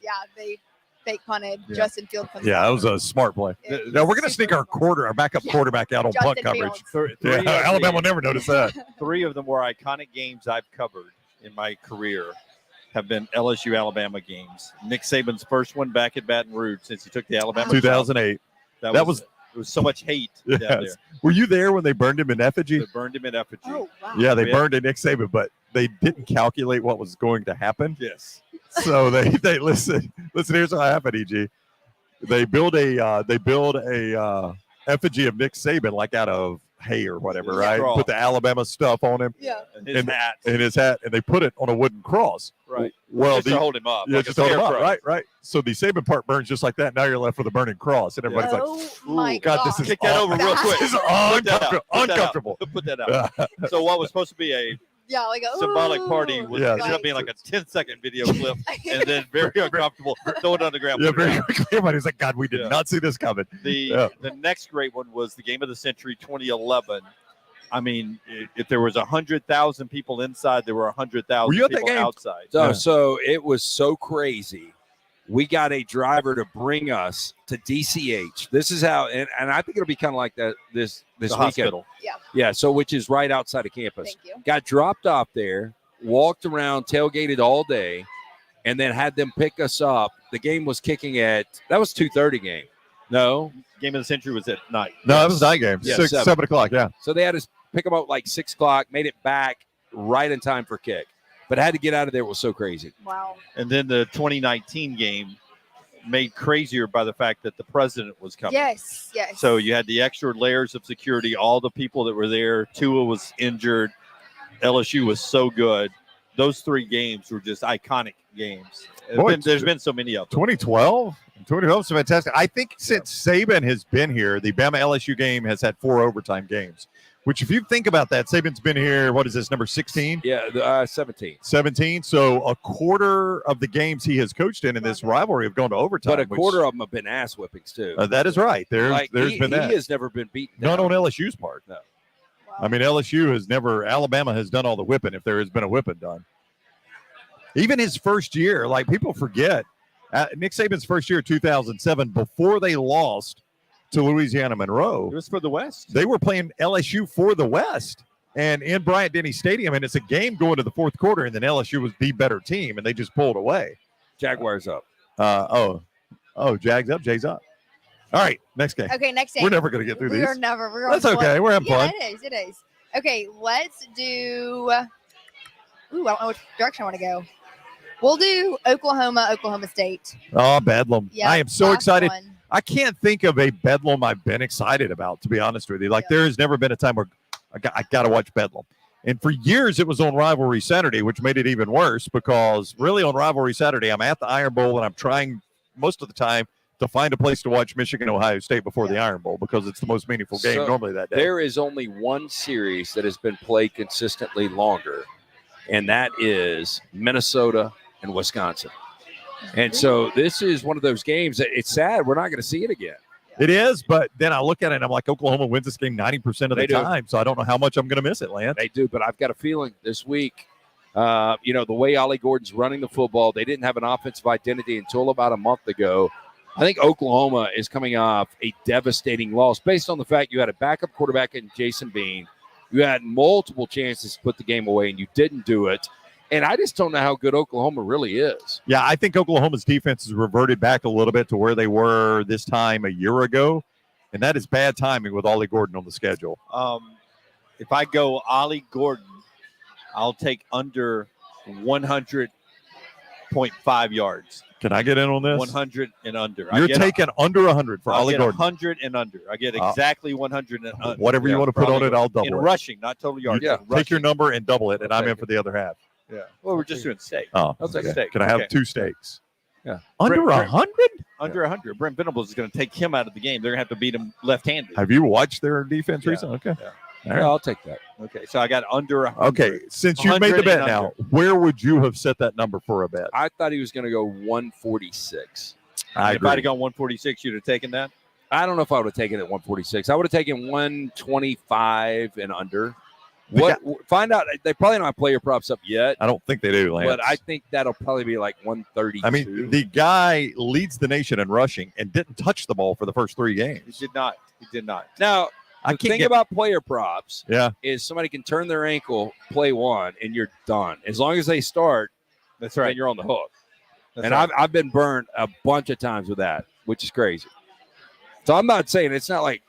Yeah, they fake punted. Yeah. Justin Field comes Yeah, out. that was a smart play. It No, was we're going to sneak super our backup quarterback out on Justin punt coverage. Fields. Three Yeah, of Alabama will the- never notice that. 3 of the more iconic games I've covered in my career have been LSU Alabama games. Nick Saban's first one back at Baton Rouge since he took the Alabama job. 2008. That was it was so much hate down there. Yes. Were you there when they burned him in effigy? They burned him in effigy. Oh, wow. Yeah, they Yeah. burned in Nick Saban, but they didn't calculate what was going to happen. Yes. So they listen. Here's what happened, EG. They build a effigy of Nick Saban like out of hay or whatever, right? Straw. Put the Alabama stuff on him Yeah. And his hat. and his hat, and they put it on a wooden cross. Right. Well, Just to hold him up. yeah, like just a hold him up, scarecrow. right. So the Saban part burns just like that. Now you're left with a burning cross, and everybody's like, Oh my God, this is Kick that over real quick. This is Put that out. uncomfortable. Put that out. Uncomfortable. Put that out. So what was supposed to be a Yeah, like a symbolic ooh. party was Yeah. ended up being like a 10-second video clip, and then very uncomfortable. Throw it on the ground. Yeah, put it very out. quickly. Everybody's like, God, we did Yeah. not see this coming. The next great one was the game of the century 2011. I mean, if there was 100,000 people inside, there were 100,000 Were you at that people game? outside. So, Yeah. so it was so crazy. We got a driver to bring us to DCH. This is how, and I think it'll be kind of like that this The weekend. hospital. Yeah, so which is right outside of campus. Thank you. Got dropped off there, walked around, tailgated all day, and then had them pick us up. The game was kicking at that was 2:30 game. No, Game of the century was at night. No, it was night game. Yeah, 7 o'clock. Yeah. so they had us pick them up like 6 o'clock, made it back right in time for kick, but had to get out of there. It was so crazy. Wow. And then the 2019 game made crazier by the fact that the president was coming. Yes. Yes. So you had the extra layers of security, all the people that were there. Tua was injured. LSU was so good. Those 3 games were just iconic games. Boy, There's been so many of them. 2012 is fantastic. I think since Saban has been here, the Bama LSU game has had 4 overtime games, which if you think about that, Saban's been here, what is this, number 16? Yeah, 17. 17. So a quarter of the games he has coached in this rivalry have gone to overtime. But a which- quarter of them have been ass whippings too. that is right. There's he, been that. He has never been beaten. Not down. on LSU's part. No. Wow. I mean, LSU has never, Alabama has done all the whipping if there has been a whipping done. Even his first year, like people forget, Nick Saban's first year, 2007, before they lost to Louisiana It Monroe, was for the West. they were playing LSU for the West and in Bryant-Denny Stadium. And it's a game going to the 4th quarter, and then LSU was the better team, and they just pulled away. Jaguars up. Jags up, Jay's up. All right, next game. Okay, next game. We're never going to get through We these. are never. We're That's on okay. We're having fun. Yeah, it is. Okay, let's do. Ooh, I don't know which direction I want to go. We'll do Oklahoma State. Oh, Bedlam. Yeah, I am so last excited. one. I can't think of a Bedlam I've been excited about, to be honest with you. Like, Yeah. there has never been a time where I got to watch Bedlam. And for years, it was on Rivalry Saturday, which made it even worse because really on Rivalry Saturday, I'm at the Iron Bowl and I'm trying most of the time to find a place to watch Michigan, Ohio State before the Iron Bowl because it's the most meaningful game So normally that day. There is only one series that has been played consistently longer, and that is Minnesota and Wisconsin. And so this is one of those games that it's sad we're not going to see it again. It is, but then I look at it and I'm like, Oklahoma wins this game 90% of the They do. time, so I don't know how much I'm going to miss it, Lance. They do, but I've got a feeling this week, the way Ollie Gordon's running the football, they didn't have an offensive identity until about a month ago. I think Oklahoma is coming off a devastating loss based on the fact you had a backup quarterback in Jason Bean. You had multiple chances to put the game away, and you didn't do it. And I just don't know how good Oklahoma really is. Yeah, I think Oklahoma's defense has reverted back a little bit to where they were this time a year ago, and that is bad timing with Ollie Gordon on the schedule. If I go Ollie Gordon, I'll take under 100.5 yards. Can I get in on this? 100 and under. You're taking under 100 for I'll Ollie get Gordon. 100 and under. I get exactly 100 and under. Whatever you want to for put on Ollie it, I'll Gordon. double In it. rushing, not total yards. Yeah. in rushing. Take your number and double it, and I'm take in for the other half. Yeah. Well, we're just doing steak. Oh, I'll take okay. steak. Can I have Okay. 2 steaks? Yeah. Under Brent- 100? Under 100. Brent Venables is going to take him out of the game. They're going to have to beat him left-handed. Have you watched their defense Yeah. recently? Okay. Yeah. All right. Yeah, I'll take that. Okay, so I got under 100. Okay, since you made the 100 bet and now, where would you have set that number for a bet? I thought he was going to go 146. I If I'd have agree. gone 146, you'd have taken that? I don't know if I would have taken it at 146. I would have taken 125 and under. The Find out. They probably don't have player props up yet, I don't think they do, Lance. but I think that'll probably be like 132. I mean, the guy leads the nation in rushing and didn't touch the ball for the first 3 games. He did not. He did not. now I the can't thing get. about player props Yeah, is somebody can turn their ankle, play one, and you're done. As long as they start, That's then right. you're on the hook. That's And right. I've been burned a bunch of times with that, which is crazy. So I'm not saying it's not like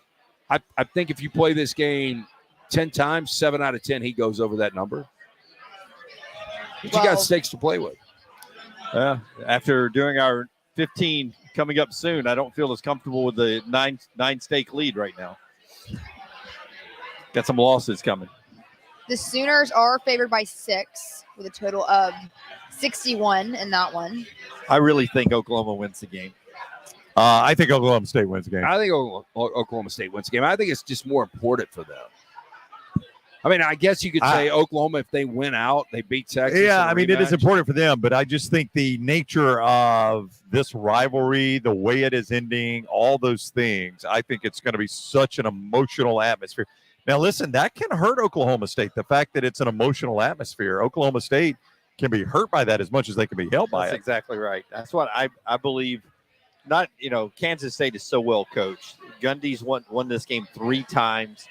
I think if you play this game 10 times, 7 out of 10, he goes over that number. But you Well- got stakes to play with. After doing our 15 coming up soon, I don't feel as comfortable with the nine stake lead right now. Got some losses coming. The Sooners are favored by 6 with a total of 61 in that one. I really think Oklahoma wins the game. I think Oklahoma State wins the game. I think Oklahoma State wins the game. I think it's just more important for them. I mean, I guess you could say Oklahoma, if they win out, they beat Texas. Yeah, in a I mean, it is rematch. important for them, but I just think the nature of this rivalry, the way it is ending, all those things, I think it's going to be such an emotional atmosphere. Now, listen, that can hurt Oklahoma State. The fact that it's an emotional atmosphere, Oklahoma State can be hurt by that as much as they can be held by That's it. exactly right. That's what I believe. Not, Kansas State is so well coached. Gundy's won this game 3 times.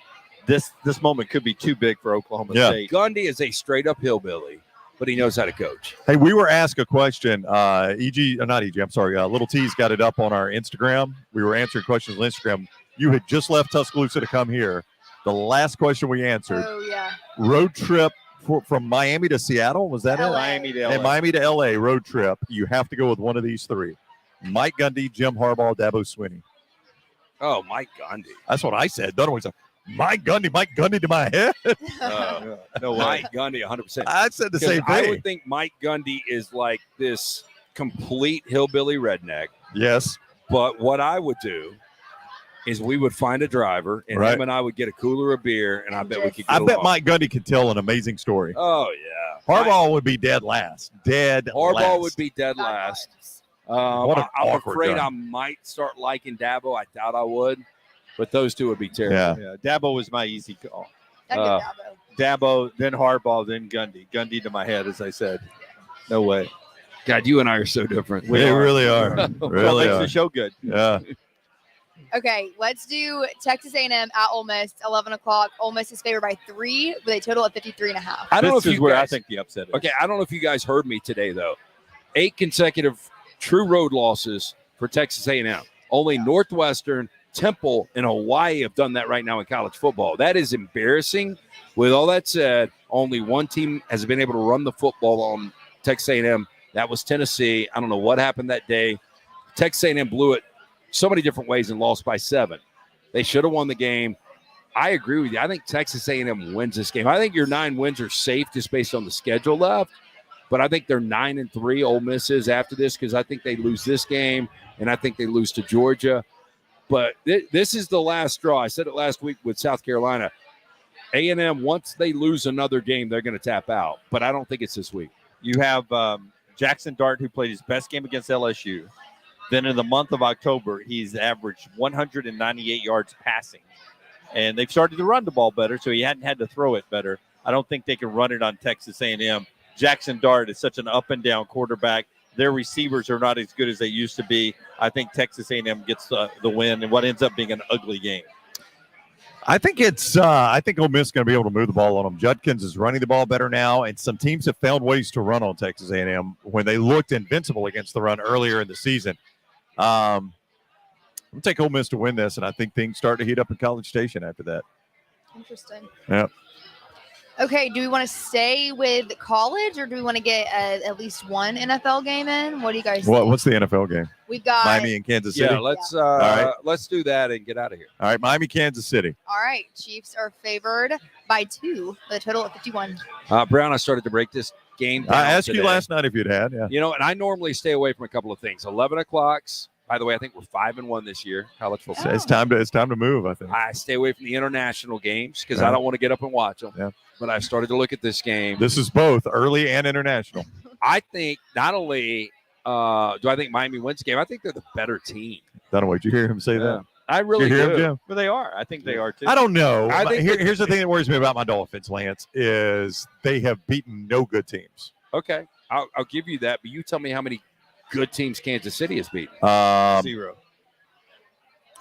This moment could be too big for Oklahoma Yeah. State. Gundy is a straight up hillbilly, but he knows how to coach. Hey, we were asked a question. Not EG, I'm sorry. Little T's got it up on our Instagram. We were answering questions on Instagram. You had just left Tuscaloosa to come here. The last question we answered, Oh, yeah. road trip from Miami to Seattle, was that it? LA. Miami to And LA. Miami to LA road trip. You have to go with one of these 3. Mike Gundy, Jim Harbaugh, Dabo Swinney. Oh, Mike Gundy. That's what I said. Dunaway said, Mike Gundy to my head. No way. Mike Gundy, 100%. I said the same I thing. would think Mike Gundy is like this complete hillbilly redneck. Yes. But what I would do is we would find a driver, and Right. him and I would get a cooler of beer, and I bet we could get I bet along. Mike Gundy could tell an amazing story. Oh, yeah. Harbaugh would be dead last. Harbaugh last. would be dead last. What an I'm awkward afraid guy. I might start liking Dabo. I doubt I would. But those two would be terrible. Yeah. Yeah, Dabo was my easy call. I'd get Uh, Dabo. Dabo, then Harbaugh, then Gundy. Gundy to my head, as I said. No way. God, you and I are so different. We really are. What really makes are. the show good? Yeah. Okay, let's do Texas A&M at Ole Miss, 11 o'clock. Ole Miss is favored by 3 with a total of 53.5. I don't know This if is you where guys, I think the upset is. Okay, I don't know if you guys heard me today though. 8 consecutive true road losses for Texas A&M. Only Northwestern, Temple, and Hawaii have done that right now in college football. That is embarrassing. With all that said, only one team has been able to run the football on Texas A&M. That was Tennessee. I don't know what happened that day. Texas A&M blew it so many different ways and lost by 7. They should have won the game. I agree with you. I think Texas A&M wins this game. I think your 9 wins are safe just based on the schedule left. But I think they're 9-3. Ole Miss is after this because I think they lose this game and I think they lose to Georgia. But this is the last straw. I said it last week with South Carolina. A&M, once they lose another game, they're going to tap out. But I don't think it's this week. You have Jackson Dart, who played his best game against LSU. Then in the month of October, he's averaged 198 yards passing. And they've started to run the ball better, so he hadn't had to throw it better. I don't think they can run it on Texas A&M. Jackson Dart is such an up-and-down quarterback. Their receivers are not as good as they used to be. I think Texas A&M gets the win in what ends up being an ugly game. I think I think Ole Miss is going to be able to move the ball on them. Judkins is running the ball better now, and some teams have found ways to run on Texas A&M when they looked invincible against the run earlier in the season. I'm going to take Ole Miss to win this, and I think things start to heat up in College Station after that. Interesting. Yeah. Okay, do we want to stay with college or do we want to get at least one NFL game in? What do you guys think? What's the NFL game? We've got Miami and Kansas City. Yeah, let's right. let's do that and get out of here. All right, Miami, Kansas City. all right. Chiefs are favored by 2 with a total of 51. Brown, I started to break this game down I asked you today. last night if you'd had. Yeah. You know, and I normally stay away from a couple of things. 11 o'clocks, By the way, I think we're 5-1 this year, college football. So it's time to move, I think. I stay away from the international games because Yeah. I don't want to get up and watch them. Yeah. But I started to look at this game. This is both early and international. I think not only do I think Miami wins the game, I think they're the better team. Dunaway, did you hear him say that? I really You hear do. him, Jim? But they are. I think they are too. I don't know. I think Here's the thing that worries me about my Dolphins, Lance, is they have beaten no good teams. Okay, I'll give you that, but you tell me how many good teams Kansas City has beaten. 0.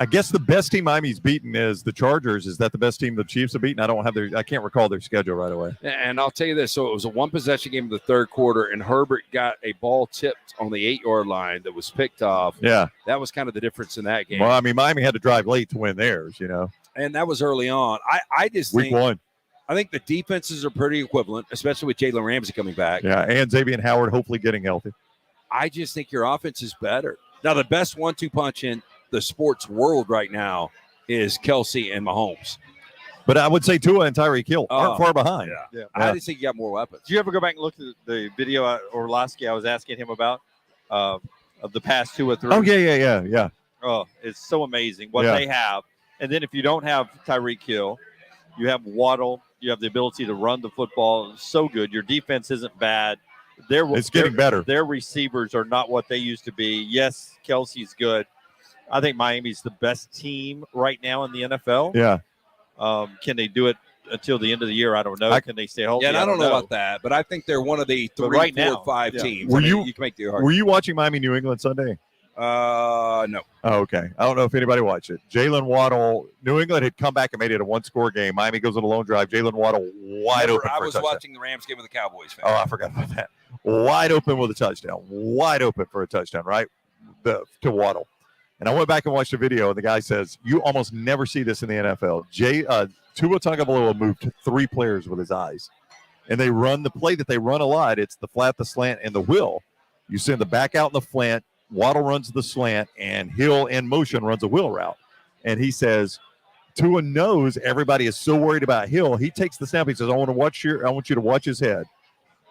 I guess the best team Miami's beaten is the Chargers. Is that the best team the Chiefs have beaten? I can't recall their schedule right away. And I'll tell you this. So it was a one-possession game in the third quarter, and Herbert got a ball tipped on the 8-yard line that was picked off. Yeah. That was kind of the difference in that game. Well, I mean, Miami had to drive late to win theirs, And that was early on. I just Week think one. I think the defenses are pretty equivalent, especially with Jalen Ramsey coming back. Yeah, and Xavier Howard hopefully getting healthy. I just think your offense is better. Now, the best 1-2 punch in the sports world right now is Kelsey and Mahomes. But I would say Tua and Tyreek Hill aren't far behind. Yeah. I just think you got more weapons. Did you ever go back and look at the video Orlovsky I was asking him about of the past 2 or 3? Oh, yeah. Oh, it's so amazing what Yeah. they have. And then if you don't have Tyreek Hill, you have Waddle. You have the ability to run the football. It's so good. Your defense isn't bad. It's getting better. Their receivers are not what they used to be. Yes, Kelsey's good. I think Miami's the best team right now in the NFL. Yeah. Can they do it until the end of the year? I don't know. Can they stay healthy? Yeah, and I don't know about that, but I think they're one of the But 3, right 4, now, 5 yeah. teams. Were I mean, you- you can make the Were argument. you watching Miami New England Sunday? No. Oh, okay. I don't know if anybody watched it. Jalen Waddle, New England had come back and made it a 1-score game. Miami goes on a lone drive. Jalen Waddle wide open I for a was touchdown. watching the Rams game with the Cowboys fan. Oh, I forgot about that. Wide open with a touchdown. Wide open for a touchdown, right? To Waddle. And I went back and watched the video, and the guy says, you almost never see this in the NFL. Tua Tagovailoa moved 3 players with his eyes. And they run the play that they run a lot. It's the flat, the slant, and the wheel. You send the back out in the flat. Waddle runs the slant, and Hill in motion runs a wheel route. And he says, Tua knows everybody is so worried about Hill. He takes the snap. He says, I want you to watch his head.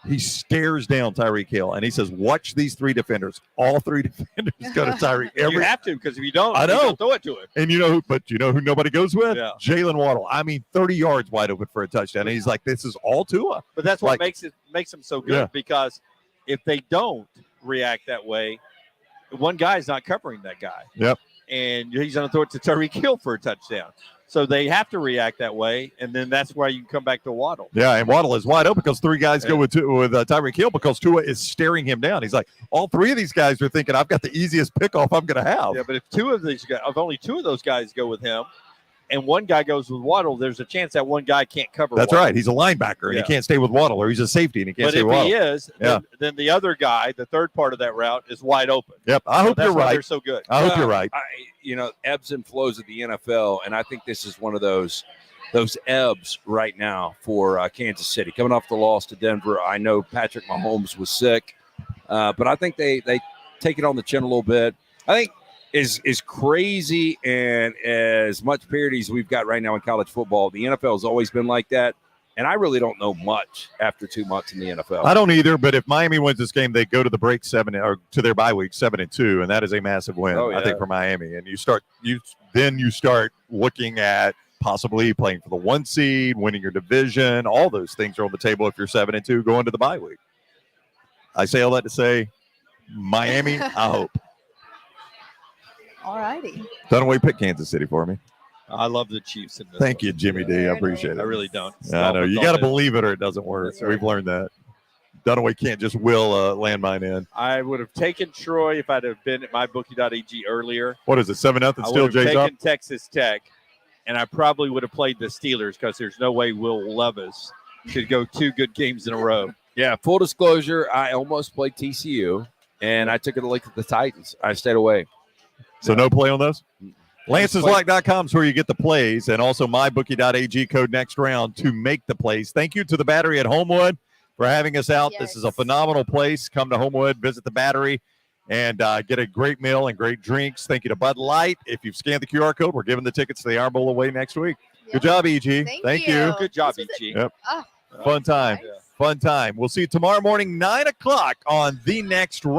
He stares down Tyreek Hill, and he says, watch these 3 defenders. All 3 defenders go to Tyreek. You have to, because if you don't, I know. you don't throw it to him. And you know who nobody goes with? Yeah. Jalen Waddle. I mean, 30 yards wide open for a touchdown. And he's like, this is all Tua. But that's what Like- makes them so good, Yeah. because if they don't react that way, one guy's not covering that guy. Yep. And he's going to throw it to Tyreek Hill for a touchdown. So they have to react that way, and then that's why you can come back to Waddle. Yeah, and Waddle is wide open because 3 guys go with Tyreek Hill because Tua is staring him down. He's like, all 3 of these guys are thinking, I've got the easiest pickoff I'm going to have. Yeah, but if only 2 of those guys go with him, and one guy goes with Waddle, there's a chance that one guy can't cover That's Waddle. right. He's a linebacker, and Yeah. he can't stay with Waddle, or he's a safety, and he can't But stay if with Waddle. he is, then the other guy, the third part of that route, is wide open. Yep, I So hope that's you're why right. They're so good. I hope you're right. Ebbs and flows of the NFL, and I think this is one of those ebbs right now for Kansas City. Coming off the loss to Denver, I know Patrick Mahomes was sick, but I think they take it on the chin a little bit. I think is crazy and as much parity as we've got right now in college football. The NFL has always been like that, and I really don't know much after 2 months in the NFL. I don't either, but if Miami wins this game, they go to the break 7 or to their bye week 7-2, and that is a massive win, Oh, yeah. I think, for Miami. And you start looking at possibly playing for the 1 seed, winning your division. All those things are on the table if you're 7-2 going to the bye week. I say all that to say, Miami, I hope. All righty. Dunaway, pick Kansas City for me. I love the Chiefs in this. Thank you, Jimmy D. I Very appreciate nice. it. I really don't. Yeah, I know. You Dolphins got to all day. believe it or it doesn't work. That's right. We've learned that. Dunaway can't just will a landmine in. I would have taken Troy if I'd have been at MyBookie.ag earlier. What is it, 7-0 I still would have Jay's up? taken Texas Tech, and I probably would have played the Steelers because there's no way Will Levis could go 2 good games in a row. Yeah, full disclosure, I almost played TCU, and I took a look at the Titans. I stayed away. So no play on those? Lance'sLock.com is where you get the plays, and also MyBookie.ag code NextRound to make the plays. Thank you to the Battery at Homewood for having us out. This is a Yes. phenomenal place. Come to Homewood, visit the Battery, and get a great meal and great drinks. Thank you to Bud Light. If you've scanned the QR code, we're giving the tickets to the Iron Bowl away next week. Good job, EG. Thank you. Good job, This was EG. Yep. Ah, Fun time. nice. Fun time. We'll see you tomorrow morning, 9 o'clock on The Next Round.